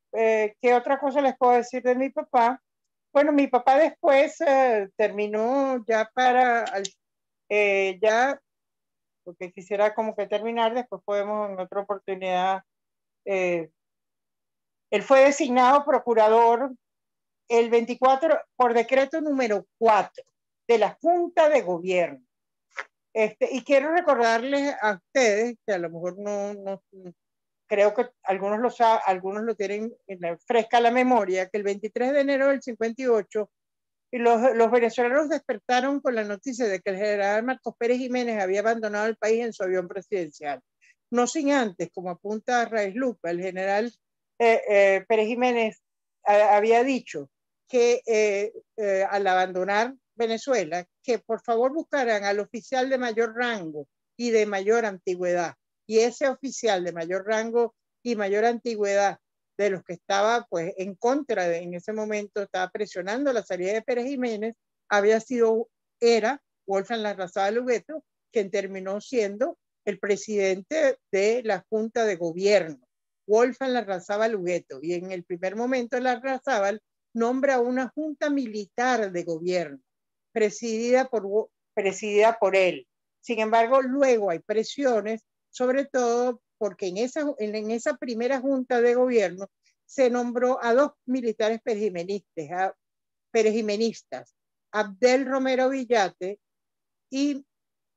otra cosa les puedo decir de mi papá? Bueno, mi papá después terminó ya ya, porque quisiera como que terminar, después podemos en otra oportunidad. Él fue designado procurador el 24 por decreto número 4 de la Junta de Gobierno. Y quiero recordarles a ustedes, que a lo mejor no creo que algunos lo tienen fresca la memoria, que el 23 de enero del 58 los venezolanos despertaron con la noticia de que el general Marcos Pérez Jiménez había abandonado el país en su avión presidencial. No sin antes, como apunta Raíz Lupa, el general Pérez Jiménez había dicho que al abandonar Venezuela, que por favor buscaran al oficial de mayor rango y de mayor antigüedad. Y ese oficial de mayor rango y mayor antigüedad, de los que estaba pues en contra en ese momento, estaba presionando la salida de Pérez Jiménez, era Wolfgang Larrazábal Hugueto, quien terminó siendo el presidente de la Junta de Gobierno, Wolfgang Larrazábal Hugueto. Y en el primer momento Larrazábal nombra una junta militar de gobierno, presidida por él. Sin embargo, luego hay presiones, sobre todo porque en esa primera junta de gobierno se nombró a dos militares perejimenistas, Abdel Romero Villate y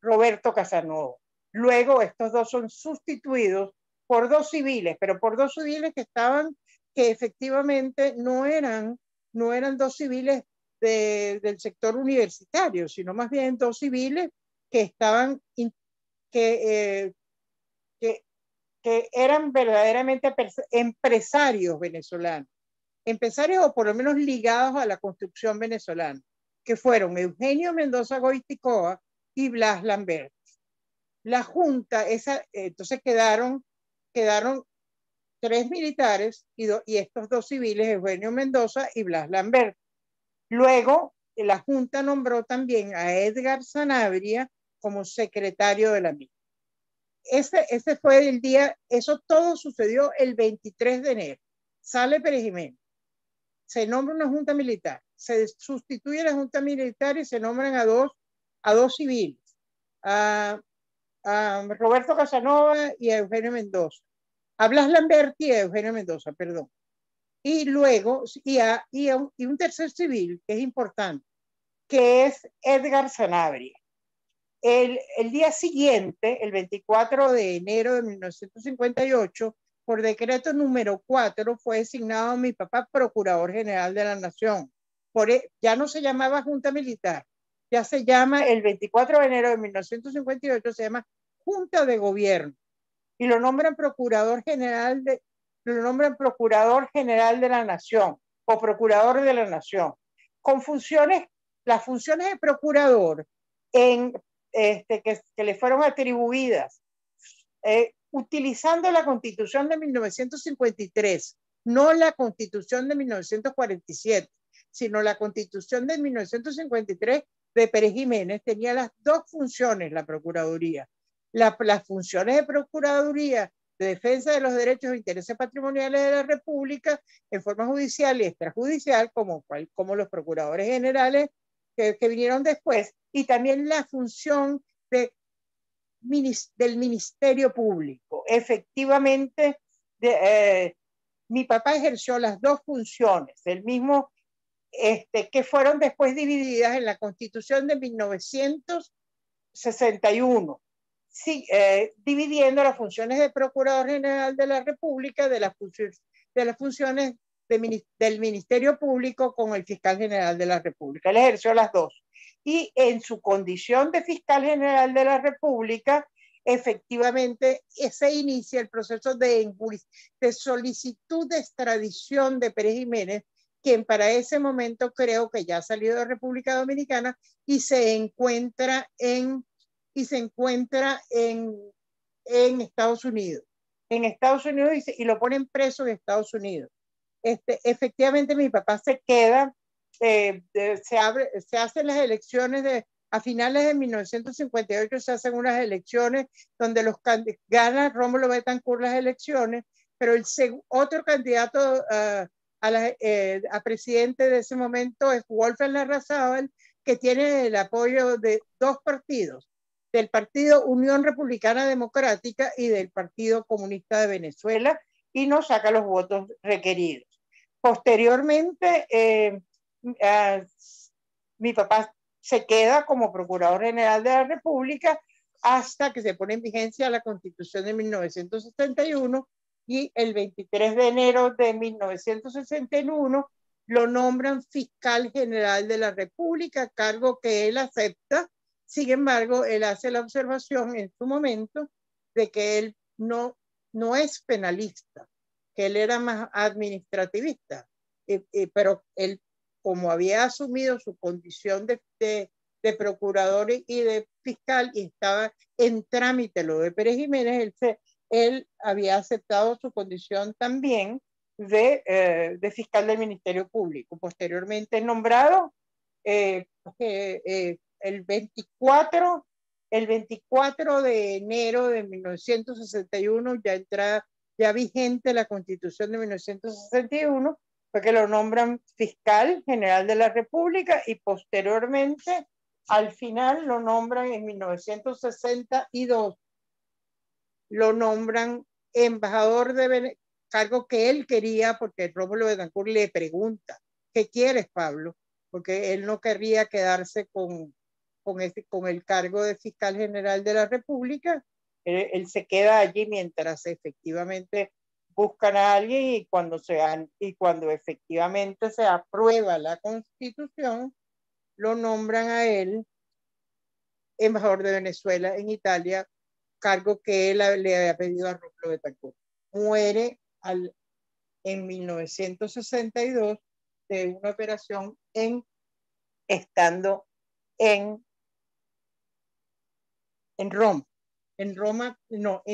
Roberto Casanova. Luego estos dos son sustituidos por dos civiles, pero por dos civiles que efectivamente no eran dos civiles del sector universitario, sino más bien dos civiles que estaban, que eran verdaderamente empresarios venezolanos, empresarios o por lo menos ligados a la construcción venezolana, que fueron Eugenio Mendoza Goiticoa y Blas Lambert. La junta, entonces quedaron tres militares y estos dos civiles, Eugenio Mendoza y Blas Lambert. Luego la Junta nombró también a Edgar Sanabria como secretario de la misma. Ese fue el día, eso todo sucedió el 23 de enero. Sale Pérez Jiménez, se nombra una junta militar, se sustituye la junta militar y se nombran a dos civiles, a Roberto Casanova y a Eugenio Mendoza, a Blas Lamberti y a Eugenio Mendoza, perdón. Y luego, y un tercer civil, que es importante, que es Edgar Sanabria. El día siguiente, el 24 de enero de 1958, por decreto número 4, fue designado a mi papá Procurador General de la Nación. Ya no se llamaba Junta Militar, ya se llama, el 24 de enero de 1958, se llama Junta de Gobierno. Y lo nombran Procurador General de la Nación o Procurador de la Nación, con funciones, las funciones de procurador que le fueron atribuidas utilizando la Constitución de 1953, no la Constitución de 1947, sino la Constitución de 1953 de Pérez Jiménez. Tenía las dos funciones la Procuraduría. Las funciones de Procuraduría de defensa de los derechos e intereses patrimoniales de la República en forma judicial y extrajudicial, como los procuradores generales que vinieron después, y también la función del Ministerio Público. Efectivamente, mi papá ejerció las dos funciones, el mismo, que fueron después divididas en la Constitución de 1961. Sí, dividiendo las funciones de Procurador General de la República de las funciones del Ministerio Público con el Fiscal General de la República. Él ejerció las dos. Y en su condición de Fiscal General de la República, efectivamente, se inicia el proceso de solicitud de extradición de Pérez Jiménez, quien para ese momento creo que ya ha salido de República Dominicana y se encuentra en Estados Unidos. En Estados Unidos y lo ponen preso en Estados Unidos. Efectivamente, mi papá se queda, se hacen las elecciones a finales de 1958, se hacen unas elecciones donde gana Rómulo Betancourt las elecciones, pero otro candidato a presidente de ese momento es Wolfgang Larrazábal, que tiene el apoyo de dos partidos, del Partido Unión Republicana Democrática y del Partido Comunista de Venezuela, y no saca los votos requeridos. Posteriormente, mi papá se queda como Procurador General de la República hasta que se pone en vigencia la Constitución de 1961, y el 23 de enero de 1961 lo nombran Fiscal General de la República, cargo que él acepta. Sin embargo, él hace la observación en su momento de que él no es penalista, que él era más administrativista, pero él, como había asumido su condición de procurador y de fiscal y estaba en trámite lo de Pérez Jiménez, él había aceptado su condición también de fiscal del Ministerio Público. Posteriormente nombrado el 24 de enero de 1961, ya vigente la Constitución de 1961, fue que lo nombran Fiscal General de la República, y posteriormente, al final, lo nombran en 1962, lo nombran embajador de Venezuela, cargo que él quería, porque Rómulo Betancourt le pregunta, ¿qué quieres, Pablo? Porque él no querría quedarse con el cargo de Fiscal General de la República. Él se queda allí mientras efectivamente buscan a alguien, y cuando efectivamente se aprueba la Constitución, lo nombran a él embajador de Venezuela en Italia, cargo que él le había pedido a Rómulo Betancourt. Muere en 1962 de una operación estando en Roma. En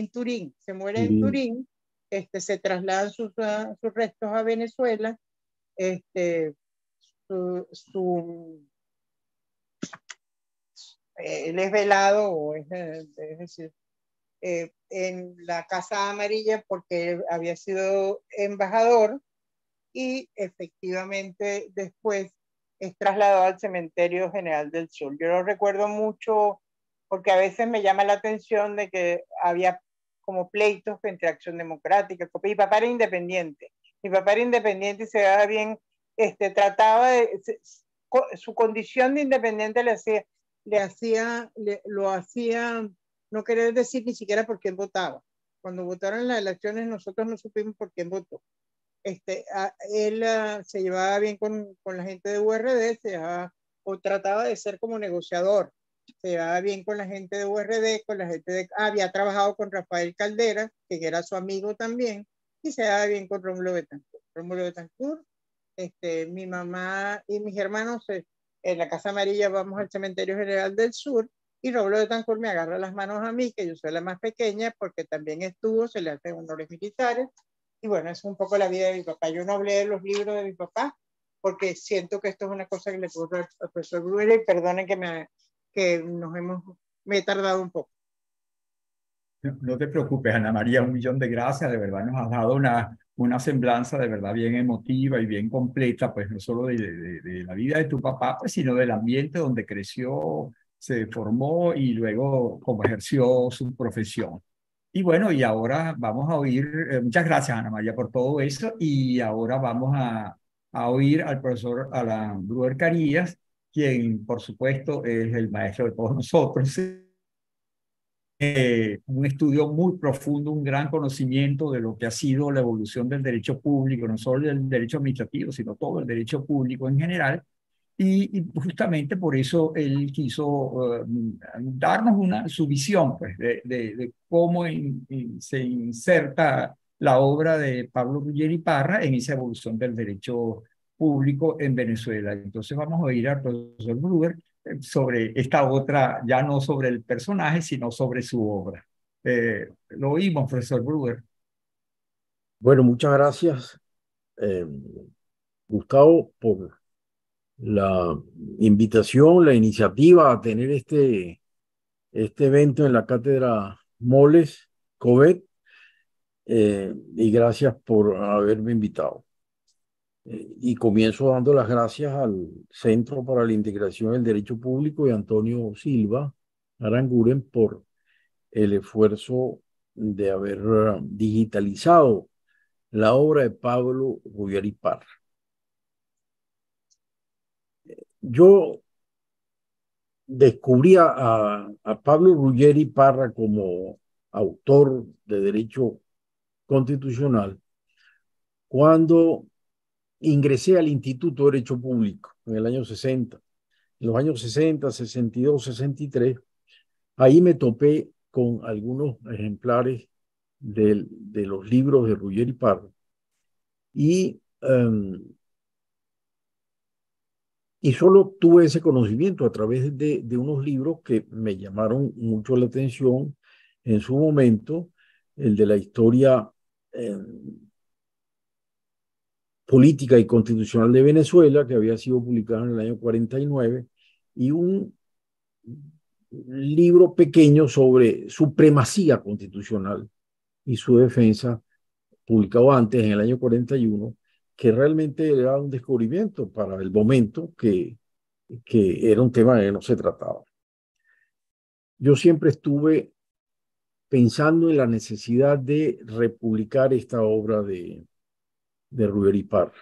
Turín. Se muere en Turín. Se trasladan sus restos a Venezuela. Su él es velado, o es decir, en la Casa Amarilla porque él había sido embajador y efectivamente después es trasladado al Cementerio General del Sur. Yo lo recuerdo mucho porque a veces me llama la atención de que había como pleitos entre Acción Democrática. Mi papá era independiente. Mi papá era independiente y se daba bien, trataba de, su condición de independiente lo hacía no querer decir ni siquiera por quién votaba. Cuando votaron en las elecciones nosotros no supimos por quién votó. Él se llevaba bien con la gente de URD, o trataba de ser como negociador, se llevaba bien con la gente de URD, con la gente había trabajado con Rafael Caldera, que era su amigo también, y se llevaba bien con Rómulo Betancourt. Rómulo Betancourt, mi mamá y mis hermanos en la Casa Amarilla vamos al Cementerio General del Sur, y Rómulo Betancourt me agarra las manos a mí, que yo soy la más pequeña, porque también estuvo, se le hacen honores militares. Y bueno, es un poco la vida de mi papá. Yo no hablé de los libros de mi papá porque siento que esto es una cosa que le ocurre al profesor Bruder, y perdonen que me he tardado un poco. No te preocupes, Ana María, un millón de gracias. De verdad nos has dado una semblanza de verdad bien emotiva y bien completa, pues no solo de la vida de tu papá, pues, sino del ambiente donde creció, se formó y luego cómo ejerció su profesión. Y bueno, y ahora vamos a oír, muchas gracias Ana María por todo eso, y ahora vamos a oír al profesor Alan Bruder Carías, quien por supuesto es el maestro de todos nosotros. Un estudio muy profundo, un gran conocimiento de lo que ha sido la evolución del derecho público, no solo del derecho administrativo, sino todo el derecho público en general. Y justamente por eso él quiso darnos su visión pues, de cómo se inserta la obra de Pablo Ruggeri Parra en esa evolución del derecho público en Venezuela. Entonces vamos a oír al profesor Bruder sobre esta otra, ya no sobre el personaje, sino sobre su obra. Lo oímos, profesor Bruder. Bueno, muchas gracias, Gustavo, por la invitación, la iniciativa a tener este evento en la Cátedra Moles Covet, y gracias por haberme invitado. Y comienzo dando las gracias al Centro para la Integración del Derecho Público y Antonio Silva Aranguren por el esfuerzo de haber digitalizado la obra de Pablo Ruggeri Parra. Yo descubrí a Pablo Ruggeri Parra como autor de derecho constitucional cuando ingresé al Instituto de Derecho Público en el año 60. En los años 60, 62, 63, ahí me topé con algunos ejemplares de los libros de Ruggeri Parra y solo tuve ese conocimiento a través de unos libros que me llamaron mucho la atención en su momento, el de la historia política y constitucional de Venezuela, que había sido publicado en el año 49, y un libro pequeño sobre supremacía constitucional y su defensa, publicado antes, en el año 41, que realmente era un descubrimiento para el momento que era un tema que no se trataba. Yo siempre estuve pensando en la necesidad de republicar esta obra de Ruggeri Parra.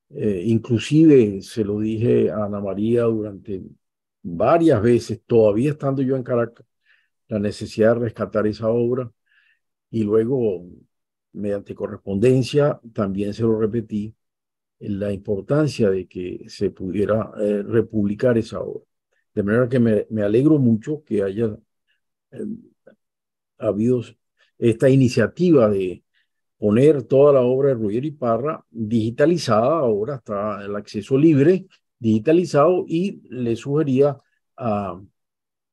Inclusive se lo dije a Ana María durante varias veces, todavía estando yo en Caracas, la necesidad de rescatar esa obra, y luego, mediante correspondencia, también se lo repetí, la importancia de que se pudiera republicar esa obra. De manera que me alegro mucho que haya habido esta iniciativa de poner toda la obra de Ruggeri Parra digitalizada. Ahora está el acceso libre, digitalizado, y le sugería a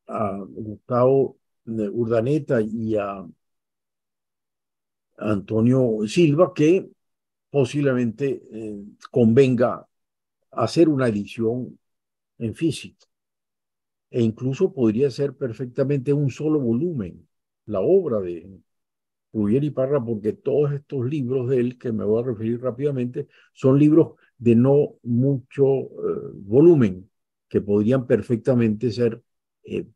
Gustavo Urdaneta y a Antonio Silva que posiblemente convenga hacer una edición en físico. e incluso podría ser perfectamente un solo volumen, la obra de Ruggeri Parra, porque todos estos libros de él, que me voy a referir rápidamente, son libros de no mucho volumen, que podrían perfectamente ser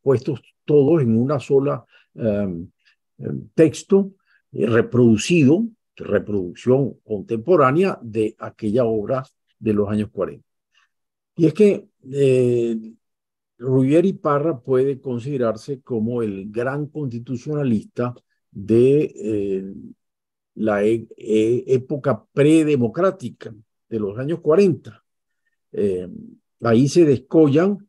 puestos todos en una sola texto reproducido, reproducción contemporánea de aquella obra de los años 40. Y es que Ruggeri Parra puede considerarse como el gran constitucionalista de la época predemocrática de los años 40. Ahí se descollan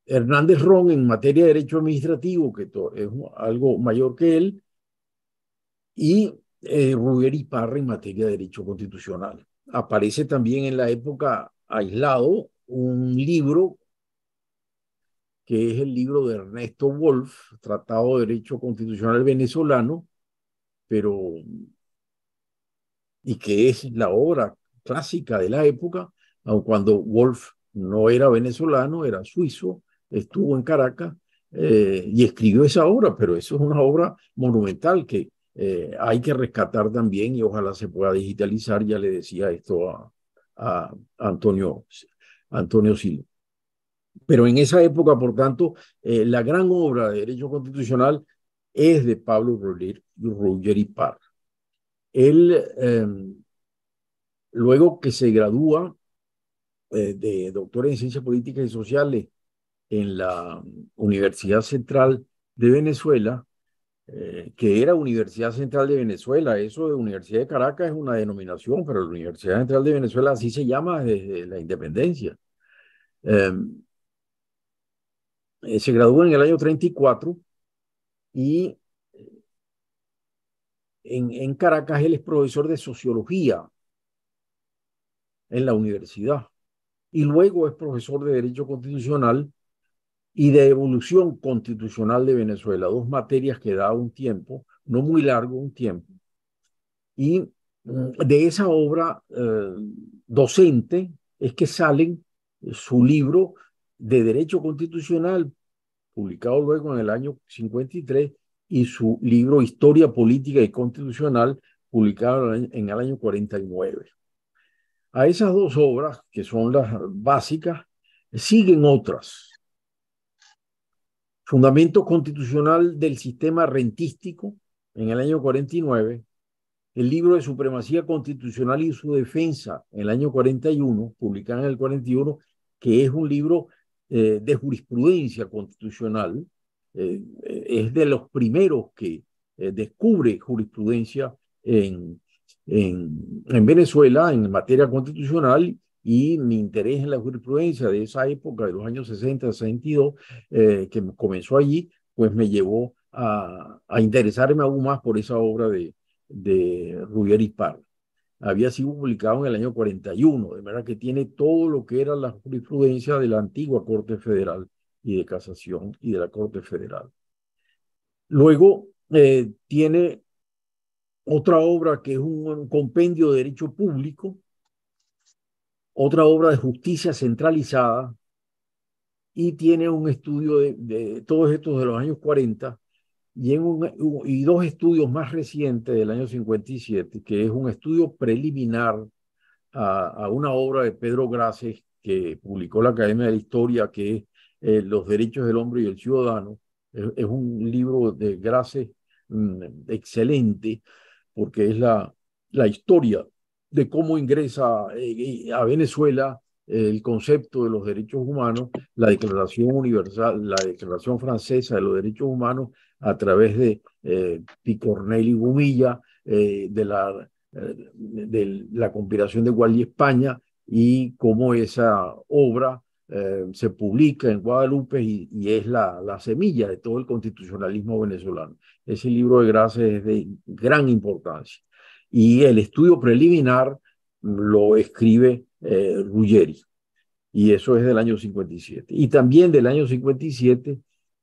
Hernández Ron en materia de derecho administrativo, que es algo mayor que él, y Ruggeri Parra en materia de derecho constitucional. Aparece también en la época aislado un libro que es el libro de Ernesto Wolf, Tratado de Derecho Constitucional Venezolano, y que es la obra clásica de la época, aun cuando Wolf no era venezolano, era suizo, estuvo en Caracas y escribió esa obra, pero eso es una obra monumental que hay que rescatar también y ojalá se pueda digitalizar. Ya le decía esto a Antonio Silva. Pero en esa época, por tanto, la gran obra de derecho constitucional es de Pablo Ruggeri Parra. Él, luego que se gradúa de doctor en Ciencias Políticas y Sociales en la Universidad Central de Venezuela, que era Universidad Central de Venezuela, eso de Universidad de Caracas es una denominación, pero la Universidad Central de Venezuela así se llama desde la independencia. Se graduó en el año 34 y en Caracas él es profesor de sociología en la universidad y luego es profesor de Derecho Constitucional y de Evolución Constitucional de Venezuela, dos materias que da un tiempo, no muy largo, un tiempo. Y de esa obra docente es que salen su libro de Derecho Constitucional, publicado luego en el año 53, y su libro Historia Política y Constitucional, publicado en el año 49. A esas dos obras, que son las básicas, siguen otras. Fundamento Constitucional del Sistema Rentístico, en el año 49, el libro de Supremacía Constitucional y su Defensa, en el año 41, publicado en el 41, que es un libro de jurisprudencia constitucional, es de los primeros que descubre jurisprudencia en Venezuela en materia constitucional, y mi interés en la jurisprudencia de esa época, de los años 60, 62, que comenzó allí, pues me llevó a interesarme aún más por esa obra de Ruggeri Parra. Había sido publicado en el año 41, de manera que tiene todo lo que era la jurisprudencia de la antigua Corte Federal y de Casación y de la Corte Federal. Luego tiene otra obra que es un compendio de derecho público, otra obra de justicia centralizada, y tiene un estudio de todos estos de los años 40 y dos estudios más recientes del año 57, que es un estudio preliminar a una obra de Pedro Grases que publicó la Academia de la Historia, que es Los Derechos del Hombre y el Ciudadano. Es un libro de Grases excelente, porque es la historia de cómo ingresa a Venezuela el concepto de los derechos humanos, la Declaración Universal, la Declaración Francesa de los Derechos Humanos, a través de Picornell y Gumilla, de la conspiración de Gual España, y cómo esa obra se publica en Guadalupe y es la semilla de todo el constitucionalismo venezolano. Ese libro de Graces es de gran importancia. Y el estudio preliminar lo escribe Ruggeri, y eso es del año 57. Y también del año 57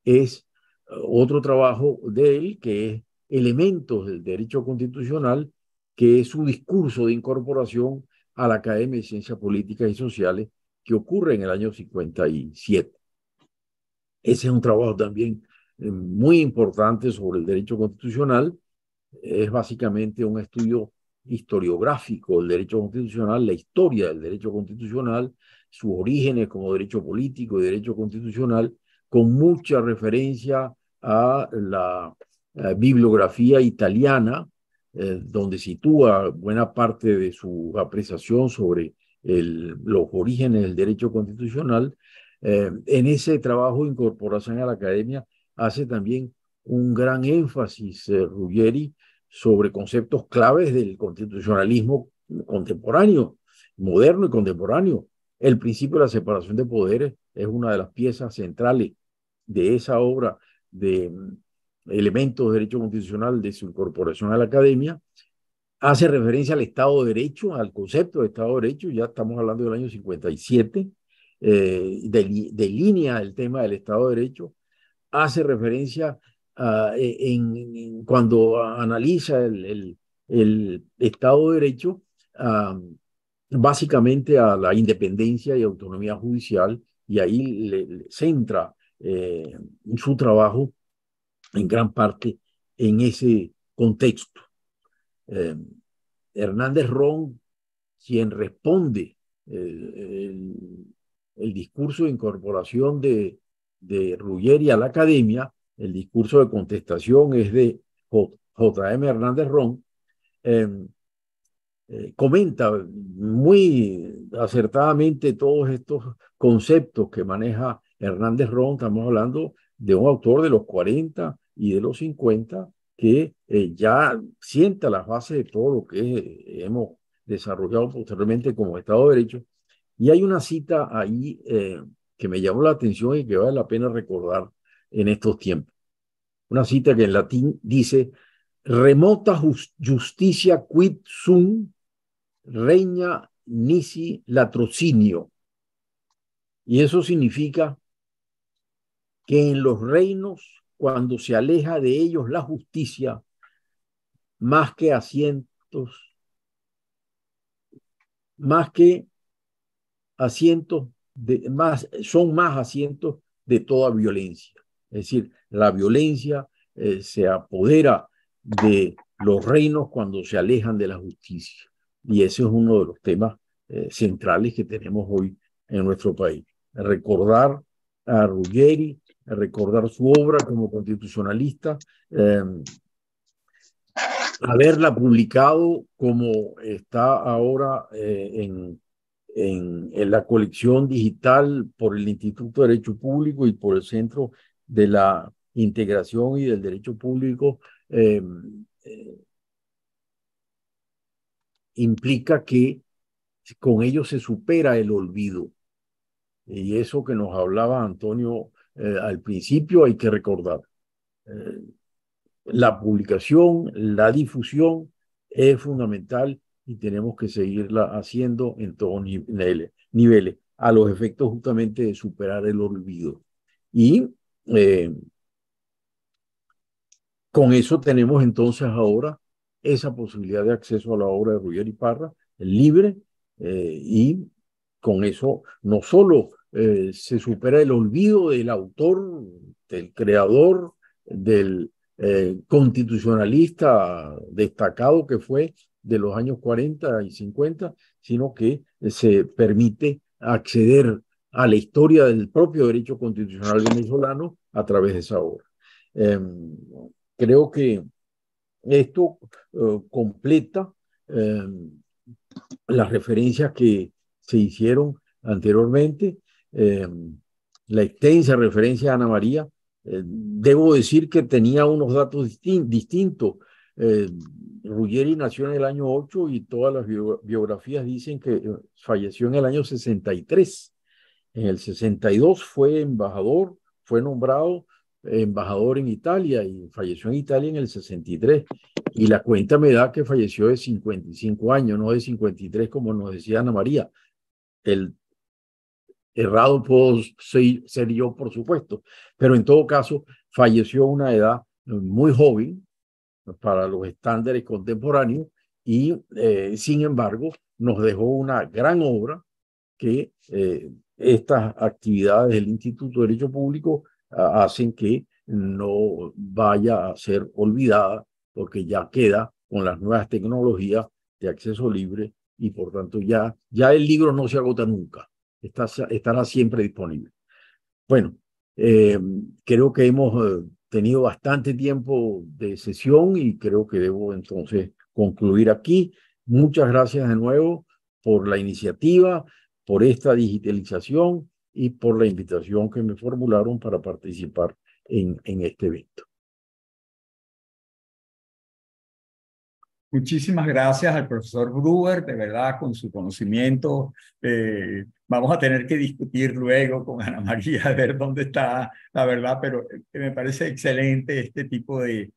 es otro trabajo de él, que es Elementos del Derecho Constitucional, que es su discurso de incorporación a la Academia de Ciencias Políticas y Sociales, que ocurre en el año 57. Ese es un trabajo también muy importante sobre el derecho constitucional. Es básicamente un estudio historiográfico del derecho constitucional, la historia del derecho constitucional, sus orígenes como derecho político y derecho constitucional, con mucha referencia a la bibliografía italiana, donde sitúa buena parte de su apreciación sobre los orígenes del derecho constitucional. En ese trabajo de incorporación a la academia hace también un gran énfasis Ruggeri sobre conceptos claves del constitucionalismo contemporáneo, moderno y contemporáneo. El principio de la separación de poderes es una de las piezas centrales de esa obra de elementos de derecho constitucional de su incorporación a la academia. Hace referencia al Estado de Derecho, al concepto de Estado de Derecho, ya estamos hablando del año 57, delinea el tema del Estado de Derecho, hace referencia cuando analiza el Estado de Derecho, básicamente a la independencia y autonomía judicial, y ahí le centra su trabajo en gran parte en ese contexto. Hernández Ron, quien responde el discurso de incorporación de Ruggeri a la academia, el discurso de contestación es de J.M. Hernández Ron, comenta muy acertadamente todos estos conceptos que maneja Hernández Ron. Estamos hablando de un autor de los 40 y de los 50 que ya sienta las bases de todo lo que hemos desarrollado posteriormente como Estado de Derecho. Y hay una cita ahí que me llamó la atención y que vale la pena recordar en estos tiempos. Una cita que en latín dice: remota justicia quid sum regna nisi latrocinio. Y eso significa que en los reinos, cuando se aleja de ellos la justicia, más que son más asientos de toda violencia. Es decir, la violencia se apodera de los reinos cuando se alejan de la justicia. Y ese es uno de los temas centrales que tenemos hoy en nuestro país. Recordar a Ruggeri, recordar su obra como constitucionalista, haberla publicado como está ahora en la colección digital por el Instituto de Derecho Público y por el Centro de la Integración y del Derecho Público, implica que con ello se supera el olvido. Y eso que nos hablaba Antonio al principio hay que recordar. La publicación, la difusión es fundamental y tenemos que seguirla haciendo en todos niveles, a los efectos justamente de superar el olvido. Y con eso tenemos entonces ahora esa posibilidad de acceso a la obra de Ruggeri Parra, libre, y con eso no solo se supera el olvido del autor, del creador, del constitucionalista destacado que fue de los años 40 y 50, sino que se permite acceder a la historia del propio derecho constitucional venezolano a través de esa obra. Creo que esto completa las referencias que se hicieron anteriormente, la extensa referencia a Ana María. Debo decir que tenía unos datos distintos. Ruggeri nació en el año 8 y todas las biografías dicen que falleció en el año 63. En el 62 fue embajador, fue nombrado embajador en Italia y falleció en Italia en el 63. Y la cuenta me da que falleció de 55 años, no de 53 como nos decía Ana María. El errado puedo ser yo, por supuesto, pero en todo caso falleció a una edad muy joven para los estándares contemporáneos y sin embargo nos dejó una gran obra que estas actividades del Instituto de Derecho Público hacen que no vaya a ser olvidada, porque ya queda con las nuevas tecnologías de acceso libre y por tanto ya el libro no se agota nunca, estará siempre disponible. Bueno, creo que hemos tenido bastante tiempo de sesión y creo que debo entonces concluir aquí. Muchas gracias de nuevo por la iniciativa, por esta digitalización y por la invitación que me formularon para participar en este evento. Muchísimas gracias al profesor Brewer, de verdad, con su conocimiento. Vamos a tener que discutir luego con Ana María a ver dónde está la verdad, pero me parece excelente este tipo de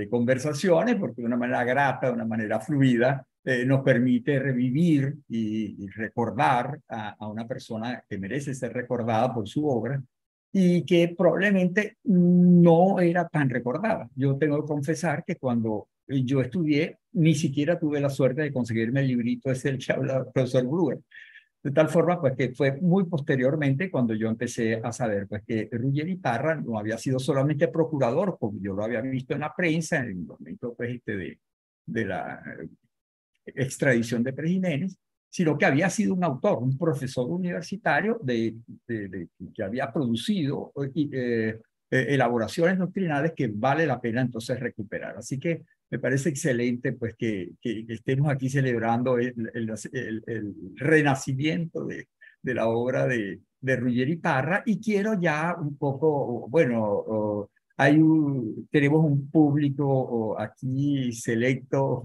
conversaciones, porque de una manera grata, de una manera fluida, nos permite revivir y recordar a una persona que merece ser recordada por su obra y que probablemente no era tan recordada. Yo tengo que confesar que cuando yo estudié, ni siquiera tuve la suerte de conseguirme el librito ese del que habla el profesor Brewer. De tal forma, pues, que fue muy posteriormente cuando yo empecé a saber, pues, que Ruggeri Parra no había sido solamente procurador, como yo lo había visto en la prensa, en el momento, pues, de la extradición de Pérez Jiménez, sino que había sido un autor, un profesor universitario que había producido elaboraciones doctrinales que vale la pena entonces recuperar. Así que me parece excelente pues que estemos aquí celebrando el renacimiento de la obra de Ruggeri Parra, y quiero ya un poco, bueno, tenemos un público aquí selecto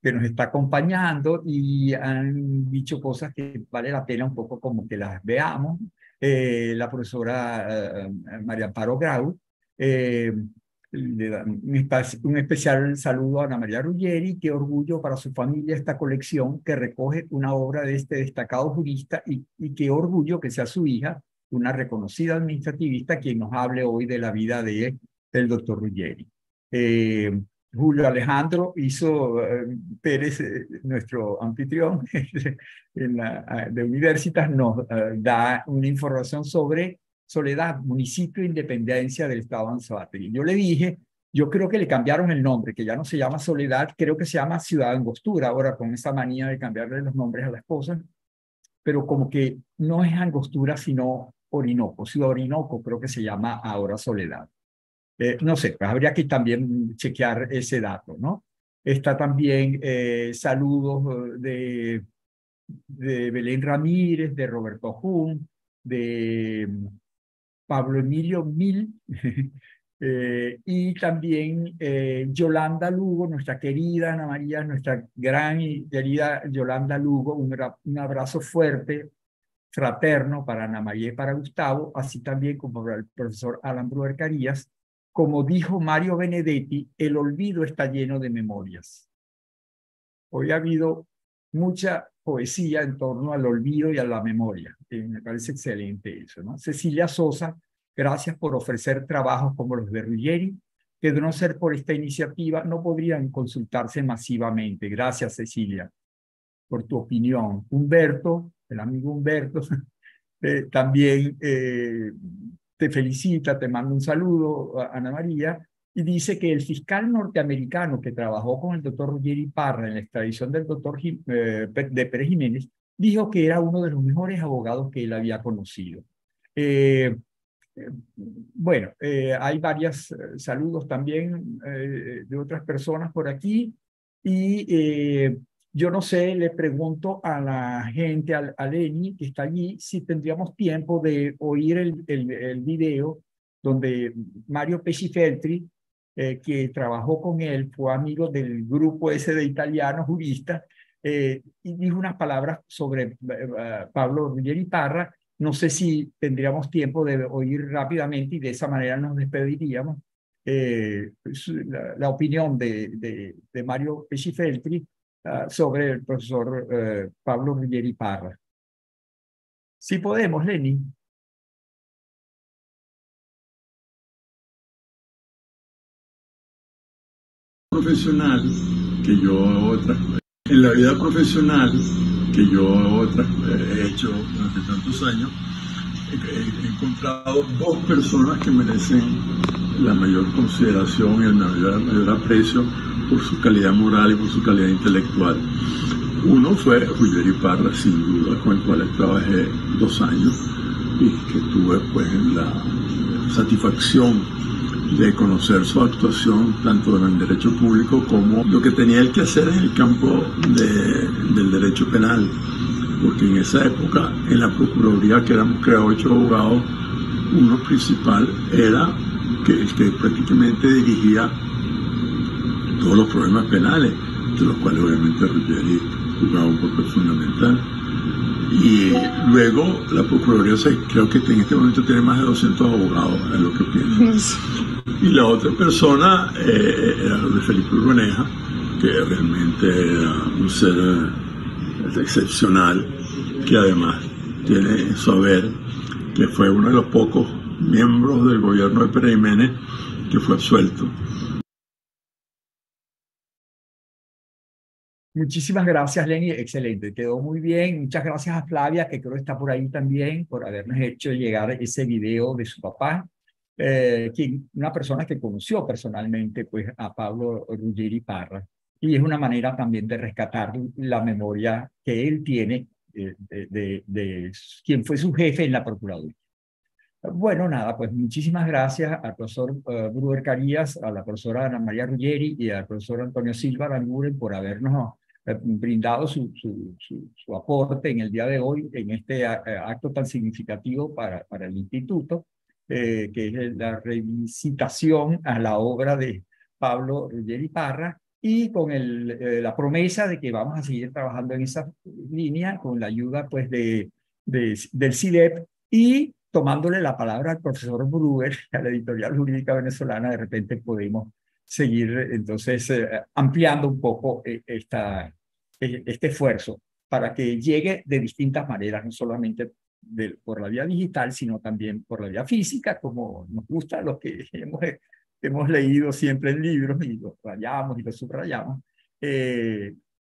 que nos está acompañando y han dicho cosas que vale la pena un poco como que las veamos. La profesora María Amparo Grau le da un especial saludo a Ana María Ruggeri. Qué orgullo para su familia esta colección que recoge una obra de este destacado jurista, y qué orgullo que sea su hija, una reconocida administrativista, quien nos hable hoy de la vida del doctor Ruggeri. Julio Alejandro Pérez, nuestro anfitrión de Universitas, nos da una información sobre Soledad, municipio de Independencia del estado Anzoátegui. Yo le dije, yo creo que le cambiaron el nombre, que ya no se llama Soledad, creo que se llama Ciudad Angostura, ahora con esa manía de cambiarle los nombres a las cosas, pero como que no es Angostura, sino Orinoco. Ciudad Orinoco creo que se llama ahora Soledad. No sé, pues habría que también chequear ese dato, ¿no? Está también saludos de Belén Ramírez, de Roberto Jun, de Pablo Emilio Mil, y también Yolanda Lugo, nuestra querida Ana María, nuestra gran y querida Yolanda Lugo. Un abrazo fuerte, fraterno para Ana María y para Gustavo, así también como para el profesor Alan Brewer Carías. Como dijo Mario Benedetti, el olvido está lleno de memorias. Hoy ha habido mucha poesía en torno al olvido y a la memoria. Me parece excelente eso, ¿no? Cecilia Sosa, gracias por ofrecer trabajos como los de Ruggeri, que de no ser por esta iniciativa no podrían consultarse masivamente. Gracias, Cecilia, por tu opinión. Humberto, el amigo Humberto, también te felicita, te manda un saludo, Ana María, y dice que el fiscal norteamericano que trabajó con el doctor Ruggeri Parra en la extradición del doctor de Pérez Jiménez, dijo que era uno de los mejores abogados que él había conocido. Bueno, hay varios saludos también de otras personas por aquí, y yo no sé, le pregunto a la gente, a Lenny, que está allí, si tendríamos tiempo de oír el video donde Mario Pesci-Feltri, que trabajó con él, fue amigo del grupo ese de italianos juristas, y dijo unas palabras sobre Pablo Ruggeri Parra. No sé si tendríamos tiempo de oír rápidamente y de esa manera nos despediríamos. La opinión de Mario Pesci-Feltri sobre el profesor Pablo Ruggeri Parra. Si podemos, Lenny. Profesional que yo en la vida profesional que yo he hecho durante tantos años, he encontrado dos personas que merecen la mayor consideración y el mayor aprecio por su calidad moral y por su calidad intelectual. Uno fue Ruggeri Parra, sin duda, con el cual trabajé 2 años y que tuve pues la satisfacción de conocer su actuación tanto en el derecho público como lo que tenía él que hacer en el campo del derecho penal, porque en esa época en la Procuraduría, que éramos creados 8 abogados, uno principal era el que prácticamente dirigía todos los problemas penales, de los cuales obviamente Ruggeri jugaba un papel fundamental. Y luego la Procuraduría, creo que en este momento tiene más de 200 abogados, es lo que pienso. Y la otra persona era de Felipe Urbaneja, que realmente era un ser excepcional, que además tiene en su haber que fue uno de los pocos miembros del gobierno de Pérez Jiménez que fue absuelto. Muchísimas gracias, Lenny. Excelente, quedó muy bien. Muchas gracias a Flavia, que creo que está por ahí también, por habernos hecho llegar ese video de su papá, una persona que conoció personalmente pues, a Pablo Ruggeri Parra. Y es una manera también de rescatar la memoria que él tiene de quien fue su jefe en la Procuraduría. Bueno, nada, pues muchísimas gracias al profesor Bruder Carías, a la profesora Ana María Ruggeri y al profesor Antonio Silva Aranguren por habernos brindado su aporte en el día de hoy en este acto tan significativo para el instituto, que es la revisitación a la obra de Pablo Ruggeri Parra, y con la promesa de que vamos a seguir trabajando en esa línea con la ayuda pues, del CIDEP, y tomándole la palabra al profesor Bruder, a la editorial jurídica venezolana, de repente podemos seguir entonces ampliando un poco este esfuerzo para que llegue de distintas maneras, no solamente por la vía digital, sino también por la vía física, como nos gusta los que hemos leído siempre en libros y los rayamos y los subrayamos.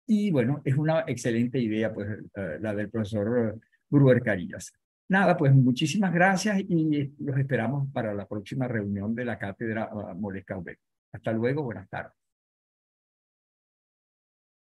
Y bueno, es una excelente idea, pues, la del profesor Bruder Carías. Nada, pues muchísimas gracias y los esperamos para la próxima reunión de la Cátedra Moles Cauvet. Hasta luego, buenas tardes.